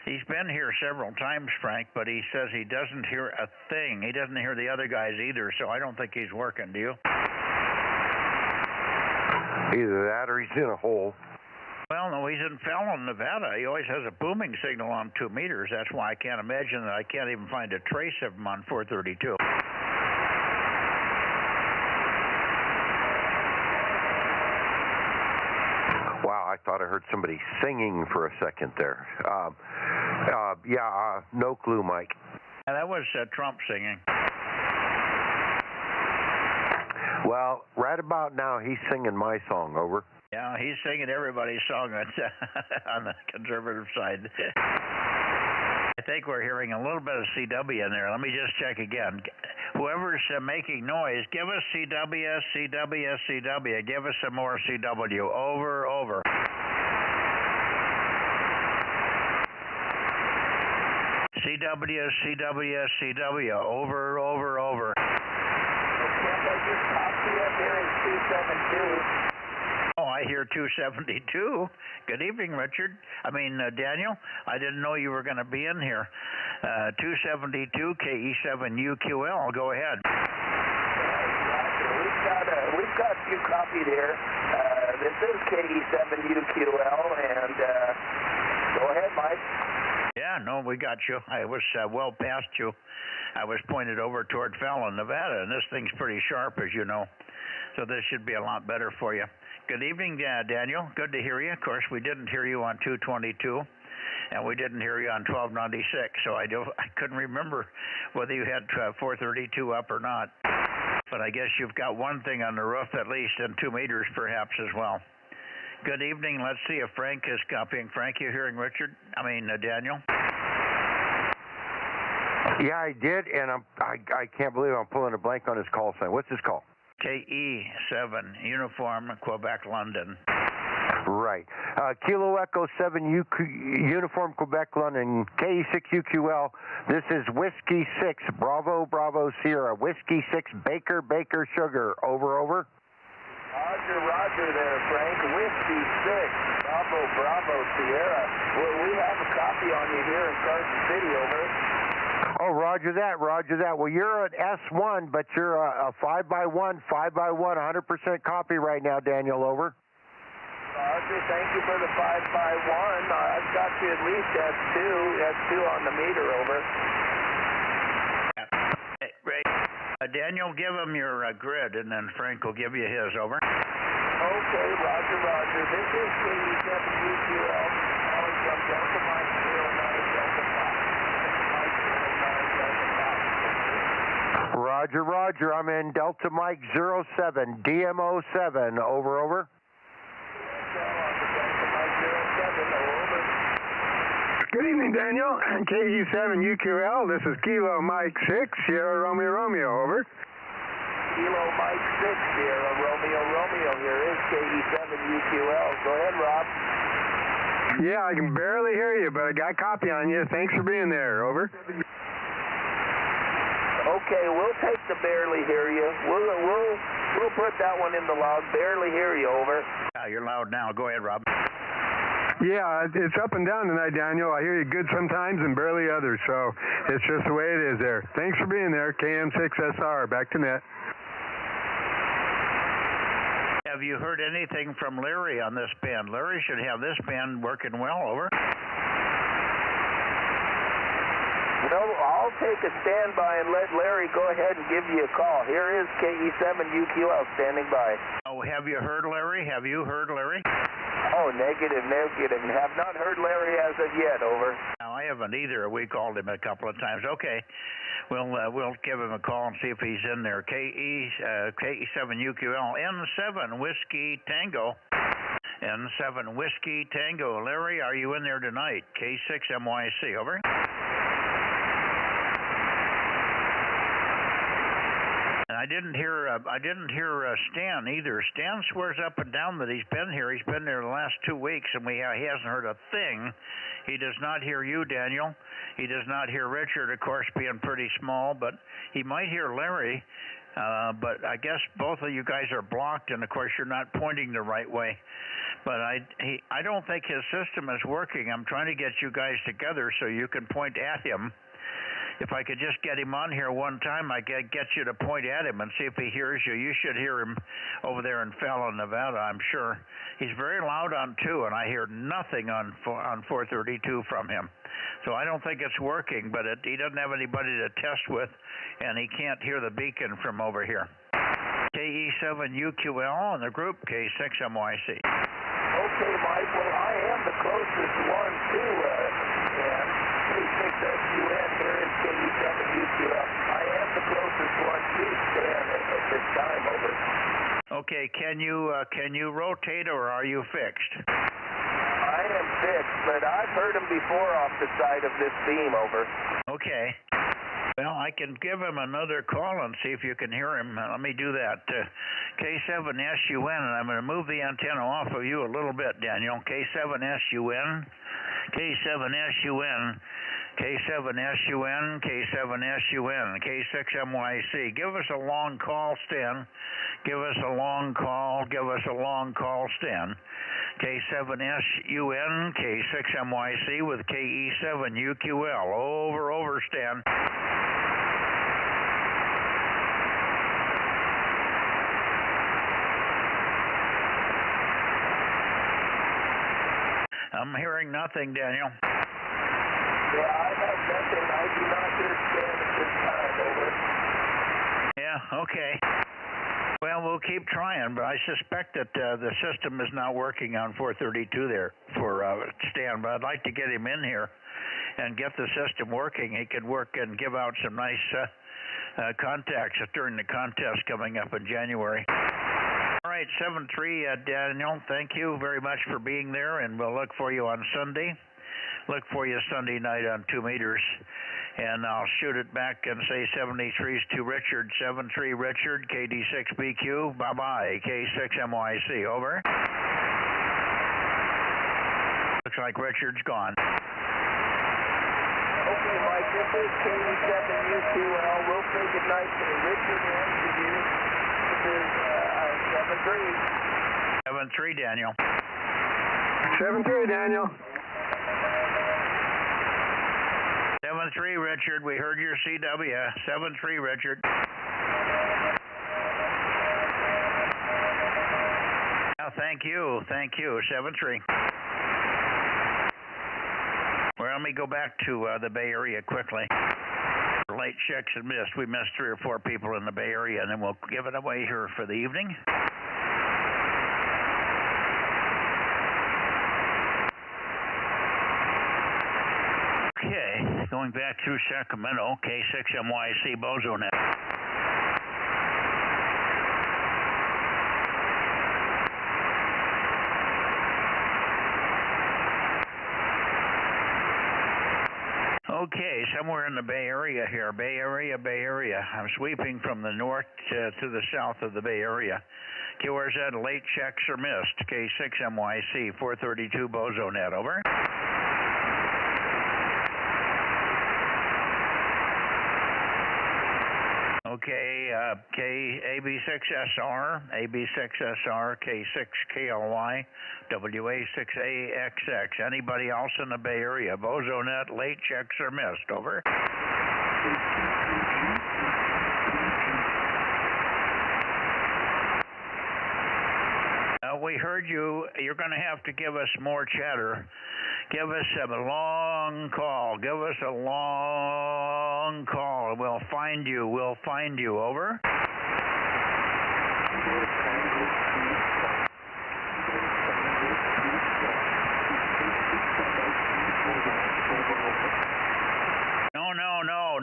He's been here several times, Frank, but he says he doesn't hear a thing. He doesn't hear the other guys either, so I don't think he's working, do you? Either that or he's in a hole. Well, no, he's in Fallon, Nevada. He always has a booming signal on 2 meters. That's why I can't imagine that I can't even find a trace of him on 432. Wow, I thought I heard somebody singing for a second there. No clue, Mike. Yeah, that was Trump singing. Well, right about now, he's singing my song, over. Yeah, he's singing everybody's song on the conservative side. I think we're hearing a little bit of CW in there. Let me just check again. Whoever's making noise, give us CW, CW, CW. Give us some more CW. Over, over. CW, CW, CW. Over, over, over. Can't I just copy up here in 272? Oh, I hear 272. Good evening, Richard. Daniel. I didn't know you were going to be in here. 272 KE7UQL. Go ahead. We've got you copied here. This is KE7UQL, and go ahead, Mike. Yeah, no, we got you. I was well past you. I was pointed over toward Fallon, Nevada, and this thing's pretty sharp, as you know. So this should be a lot better for you. Good evening, Daniel. Good to hear you. Of course, we didn't hear you on 222, and we didn't hear you on 1296, so I couldn't remember whether you had 432 up or not. But I guess you've got one thing on the roof at least, and 2 meters perhaps as well. Good evening. Let's see if Frank is copying. Frank, you hearing Richard? Daniel? Yeah, I did, and I can't believe I'm pulling a blank on his call sign. What's his call? KE7, Uniform, Quebec, London. Right. Kilo Echo 7, Uniform, Quebec, London, KE6UQL. This is Whiskey 6, Bravo, Bravo, Sierra. Whiskey 6, Baker, Baker, Sugar. Over, over. Roger there, Frank. Whiskey 6, Bravo, Bravo, Sierra. We have a copy on you here in Carson City, over. Oh, roger that, roger that. Well, you're an S1, but you're a 5x1, 100% copy right now, Daniel, over. Roger, thank you for the 5x1. I've got you at least S2 on the meter, over. Ray, Daniel, give him your grid, and then Frank will give you his, over. Okay, roger, roger. This is KE7UQL, calling from Delta Mike 09 Delta 5. Roger, roger. I'm in Delta Mike 07, DMO7. Over, over. Good evening, Daniel. KE7UQL. This is Kilo Mike 6, Sierra Romeo Romeo. Over. Kilo Mike 6, Sierra Romeo Romeo. Here is KE7UQL. Go ahead, Rob. Yeah, I can barely hear you, but I got a copy on you. Thanks for being there. Over. Okay, we'll take the barely hear you. We'll put that one in the log. Barely hear you, over. Yeah, you're loud now. Go ahead, Rob. Yeah, it's up and down tonight, Daniel. I hear you good sometimes and barely others, so it's just the way it is there. Thanks for being there. KM6SR, back to net. Have you heard anything from Larry on this band? Larry should have this band working well, over. Well, I'll take a standby and let Larry go ahead and give you a call. Here is KE7UQL standing by. Oh, have you heard Larry? Have you heard Larry? Oh, negative, negative. Have not heard Larry as of yet, over. No, I haven't either. We called him a couple of times. Okay, we'll give him a call and see if he's in there. KE7UQL, N7 Whiskey Tango. N7 Whiskey Tango. Larry, are you in there tonight? K6MYC, over. And I didn't hear Stan either. Stan swears up and down that he's been here. He's been there the last 2 weeks, and he hasn't heard a thing. He does not hear you, Daniel. He does not hear Richard, of course, being pretty small, but he might hear Larry. But I guess both of you guys are blocked, and of course you're not pointing the right way. But I don't think his system is working. I'm trying to get you guys together so you can point at him. If I could just get him on here one time, I could get you to point at him and see if he hears you. You should hear him over there in Fallon, Nevada, I'm sure. He's very loud on 2, and I hear nothing on 432 from him. So I don't think it's working, but he doesn't have anybody to test with, and he can't hear the beacon from over here. KE7UQL and the group K6MYC. Okay, Mike. Well, I am the closest one to Stan. K6SUN here is KE7UQL. I am the closest one to Stan at this time, over. Okay, can you rotate, or are you fixed? I am fixed, but I've heard him before off the side of this beam, over. Okay. Well, I can give him another call and see if you can hear him. Let me do that. K7SUN, and I'm going to move the antenna off of you a little bit, Daniel. K7SUN, K7SUN, K7SUN, K7SUN, K6MYC. Give us a long call, Stan. Give us a long call. Give us a long call, Stan. K7SUN, K6MYC with KE7UQL. Over, Stan. I'm hearing nothing, Daniel. Yeah, I have nothing. I do not hear Stan at this time, over. Yeah, okay. Well, we'll keep trying, but I suspect that the system is not working on 432 there for Stan, but I'd like to get him in here and get the system working. He could work and give out some nice contacts during the contest coming up in January. All right, 7-3, Daniel, thank you very much for being there, and we'll look for you on Sunday. Look for you Sunday night on 2 meters. And I'll shoot it back and say 73's to Richard, 73 Richard, KD6BQ, bye-bye, K6MYC, over. Looks like Richard's gone. Okay, Mike, this is KE7UQL. We'll say goodnight to Richard and to you. This is 7-3. 7-3, Daniel. 7-3, Daniel. 7-3, Richard. We heard your CW. 7-3, Richard. Thank you. 7-3. Well, let me go back to the Bay Area quickly. Late checks and missed. We missed 3 or 4 people in the Bay Area, and then we'll give it away here for the evening. Okay, going back through Sacramento, K6MYC Bozo Net. Okay, somewhere in the Bay Area here. Bay Area. I'm sweeping from the north to the south of the Bay Area. QRZ, late checks are missed. K6MYC, 432 Bozo Net, over. Okay, AB6SR, K6KLY, WA6AXX. Anybody else in the Bay Area? Bozo Net, late checks are missed, over. We heard you. You're going to have to give us more chatter. Give us a long call. Give us a long call. We'll find you. Over.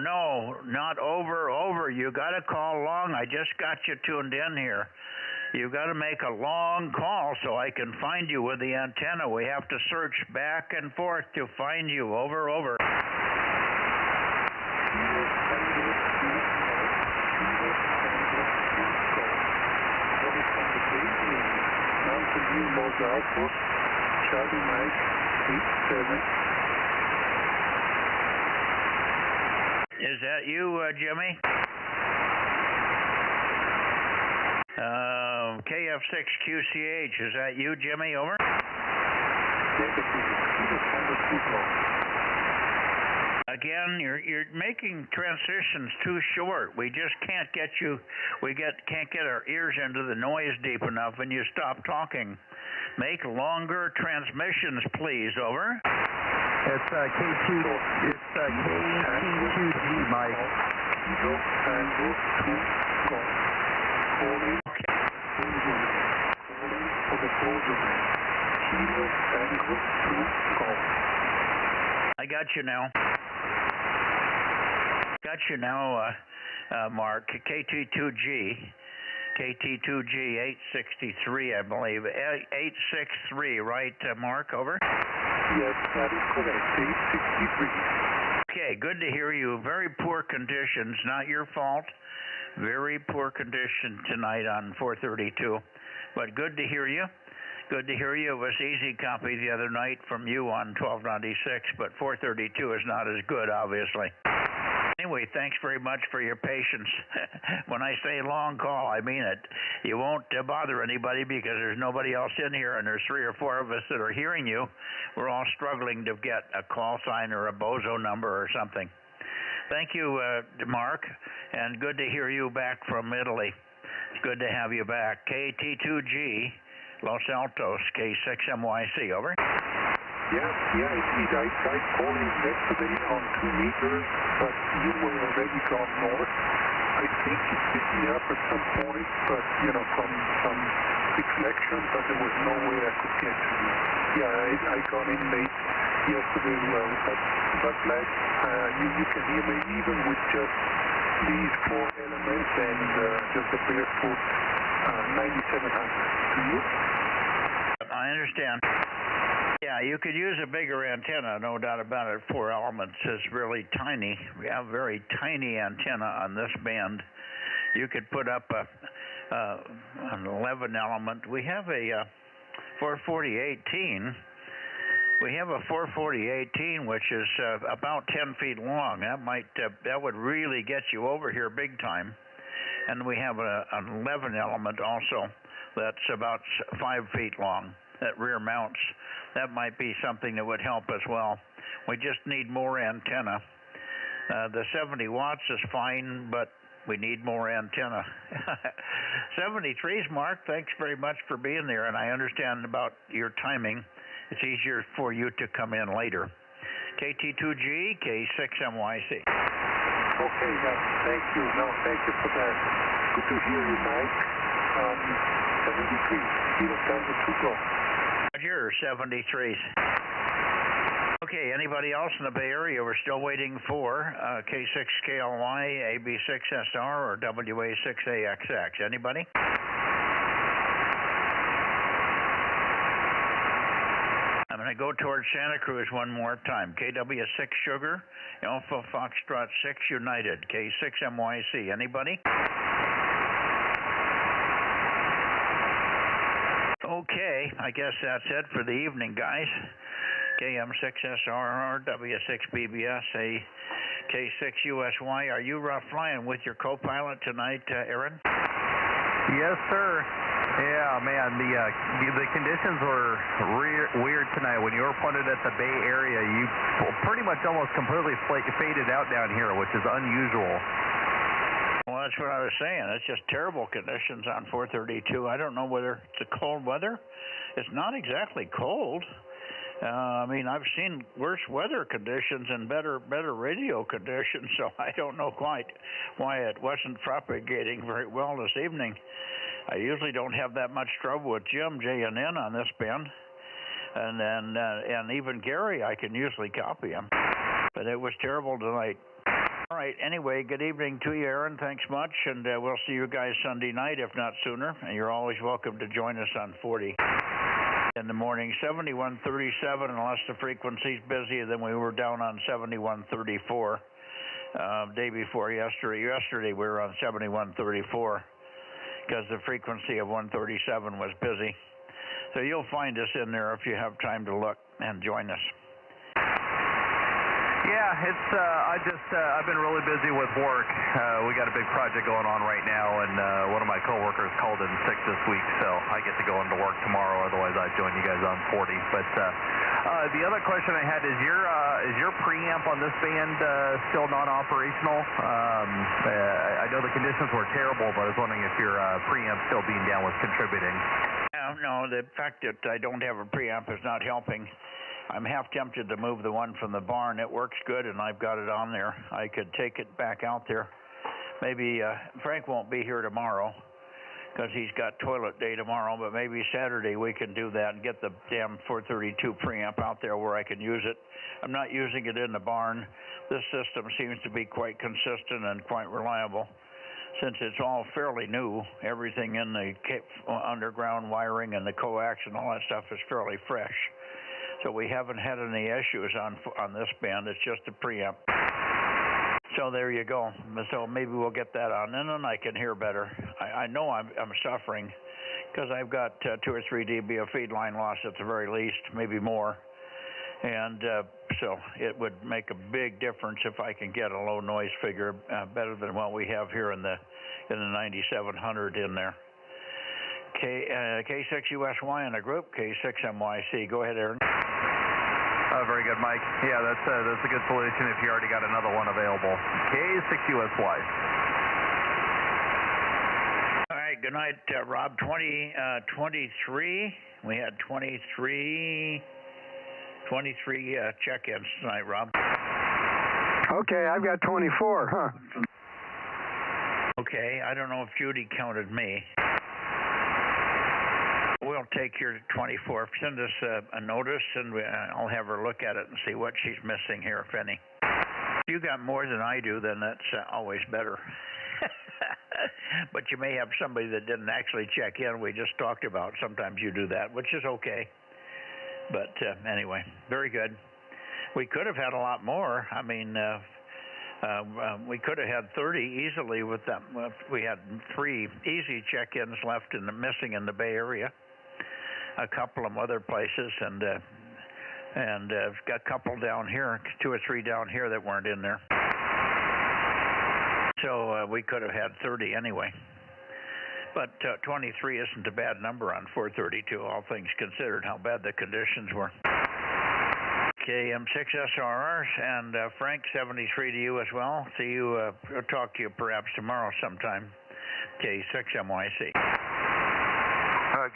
No, not over. You got to call long. I just got you tuned in here. You got to make a long call so I can find you with the antenna. We have to search back and forth to find you. Over. Mountain View Bozo Outpost, Charlie Mike, 87. Is that you, Jimmy? KF6QCH, is that you, Jimmy? Over. Again, you're making transitions too short. We just can't get you. Can't get our ears into the noise deep enough, and you stop talking. Make longer transmissions, please. Over. It's KT2G, Mike. I got you now. Mark. KT2G. KT2G 863, I believe. 863, right, Mark? Over. Yes, that is correct. 863. Okay, good to hear you. Very poor conditions, not your fault. Very poor condition tonight on 432, but good to hear you. Good to hear you. It was easy copy the other night from you on 1296, but 432 is not as good, obviously. Anyway, thanks very much for your patience. When I say long call, I mean it. You won't bother anybody because there's nobody else in here, and there's 3 or 4 of us that are hearing you. We're all struggling to get a call sign or a Bozo number or something. Thank you, Mark, and good to hear you back from Italy. It's good to have you back. KT2G, Los Altos, K6MYC, over. Yes, indeed. I tried calling yesterday on 2 meters, but you were already gone north. I think it picked me up at some point, but, from some deflection, but there was no way I could get to you. Yeah, I got in late yesterday, well, but glad you can hear me even with just these 4 elements and just a barefoot 9700. Do you? I understand. Yeah, you could use a bigger antenna, no doubt about it. 4 elements is really tiny. We have very tiny antenna on this band. You could put up an 11 element. We have a 440-18. We have a 440-18, which is about 10 feet long. That would really get you over here big time. And we have an 11 element also that's about 5 feet long that rear mounts. That might be something that would help as well. We just need more antenna. The 70 watts is fine, but we need more antenna. 73's, Mark, thanks very much for being there, and I understand about your timing. It's easier for you to come in later. KT2G, K6MYC. Okay, thank you. No, thank you for that. Good to hear you, Mike. 73, Kilo Tango 2 Go. Roger, 73s. Okay, anybody else in the Bay Area? We're still waiting for K6KLY, AB6SR, or WA6AXX. Anybody? I'm going to go towards Santa Cruz one more time. KW6 Sugar, Alpha Foxtrot 6 United, K6MYC. Anybody? Okay, I guess that's it for the evening, guys. KM6SRR, W6BBS, a K6USY. Are you flying with your co-pilot tonight, Aaron? Yes, sir. Yeah, man, the conditions were weird tonight. When you were pointed at the Bay Area, you pretty much almost completely faded out down here, which is unusual. Well, that's what I was saying. It's just terrible conditions on 432. I don't know whether it's a cold weather. It's not exactly cold. I mean, I've seen worse weather conditions and better radio conditions, so I don't know quite why it wasn't propagating very well this evening. I usually don't have that much trouble with Jim, J&N on this band. And even Gary, I can usually copy him. But it was terrible tonight. All right, anyway, good evening to you, Aaron. Thanks much, and we'll see you guys Sunday night, if not sooner. And you're always welcome to join us on 40 in the morning. 7137, unless the frequency's busy, then we were down on 7134. day before yesterday. Yesterday we were on 7134 because the frequency of 137 was busy. So you'll find us in there if you have time to look and join us. Yeah, it's I've been really busy with work. We got a big project going on right now, and one of my coworkers called in sick this week, so I get to go into work tomorrow. Otherwise, I'd join you guys on 40. But the other question I had is your preamp on this band still non-operational? I know the conditions were terrible, but I was wondering if your preamp still being down was contributing. No, the fact that I don't have a preamp is not helping. I'm half tempted to move the one from the barn. It works good, and I've got it on there. I could take it back out there. Maybe Frank won't be here tomorrow because he's got toilet day tomorrow, but maybe Saturday we can do that and get the damn 432 preamp out there where I can use it. I'm not using it in the barn. This system seems to be quite consistent and quite reliable. Since it's all fairly new, everything in the underground wiring and the coax and all that stuff is fairly fresh. So we haven't had any issues on this band. It's just a preamp. So there you go. So maybe we'll get that on, and then I can hear better. I know I'm suffering because I've got 2 or 3 dB of feed line loss at the very least, maybe more. And so it would make a big difference if I can get a low noise figure better than what we have here in the 9700 in there. K6USY in a group, K6MYC. Go ahead, Aaron. Very good, Mike. Yeah, that's a good solution if you already got another one available. K6USY. All right, good night, Rob. 23. We had 23 check-ins tonight, Rob. Okay, I've got 24, huh? Okay, I don't know if Judy counted me. We'll take your 24. Send us a notice, and I'll have her look at it and see what she's missing here, if any. If you got more than I do, then that's always better. But you may have somebody that didn't actually check in. We just talked about sometimes you do that, which is okay. But anyway, very good. We could have had a lot more. I mean, we could have had 30 easily with them. We had 3 easy check-ins left missing in the Bay Area. A couple of other places, and got a couple down here, 2 or 3 down here that weren't in there. So we could have had 30 anyway. But 23 isn't a bad number on 432, all things considered, how bad the conditions were. KM6SRRs, and Frank, 73 to you as well. See you, I'll talk to you perhaps tomorrow sometime. K6MYC.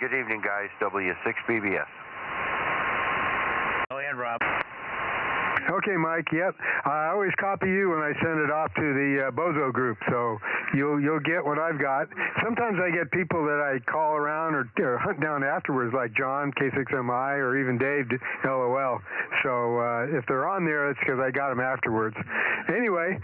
Good evening, guys. W6BBS. Go ahead, Rob. Okay, Mike. Yep. I always copy you when I send it off to the Bozo group, so you'll get what I've got. Sometimes I get people that I call around or hunt down afterwards, like John, K6MI, or even Dave, LOL. So if they're on there, it's because I got them afterwards. Anyway,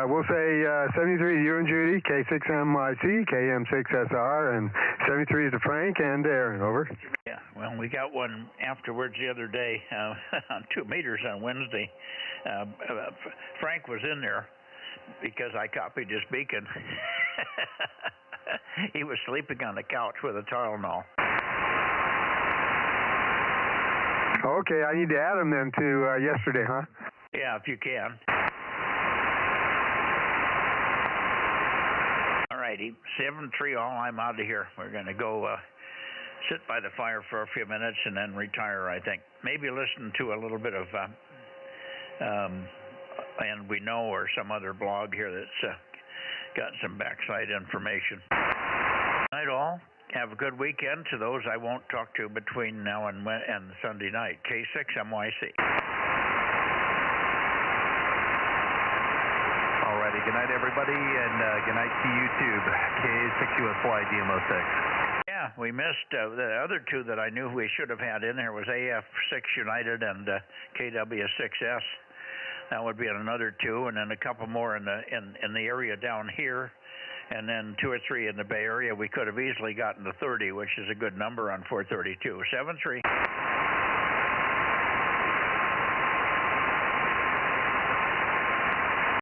we'll say 73 to you and Judy, K6MIC, KM6SR, and 73 to Frank and Aaron. Over. Yeah, well, we got one afterwards the other day on 2 meters on Wednesday. Frank was in there because I copied his beacon. He was sleeping on the couch with a Tylenol. Okay, I need to add him then to yesterday, huh? Yeah, if you can. All righty, 7-3 all, I'm out of here. We're going to go sit by the fire for a few minutes and then retire, I think. Maybe listen to a little bit of And We Know or some other blog here that's got some backside information. Night all. Have a good weekend. To those I won't talk to between now and Sunday night. K6MYC. Alrighty, good night everybody, and good night to YouTube. K6USY DMO6. Yeah, we missed the other 2 that I knew we should have had in there was AF6 United and KW6S. That would be another 2, and then a couple more in the area down here, and then 2 or 3 in the Bay Area. We could have easily gotten to 30, which is a good number on 432. 7-3.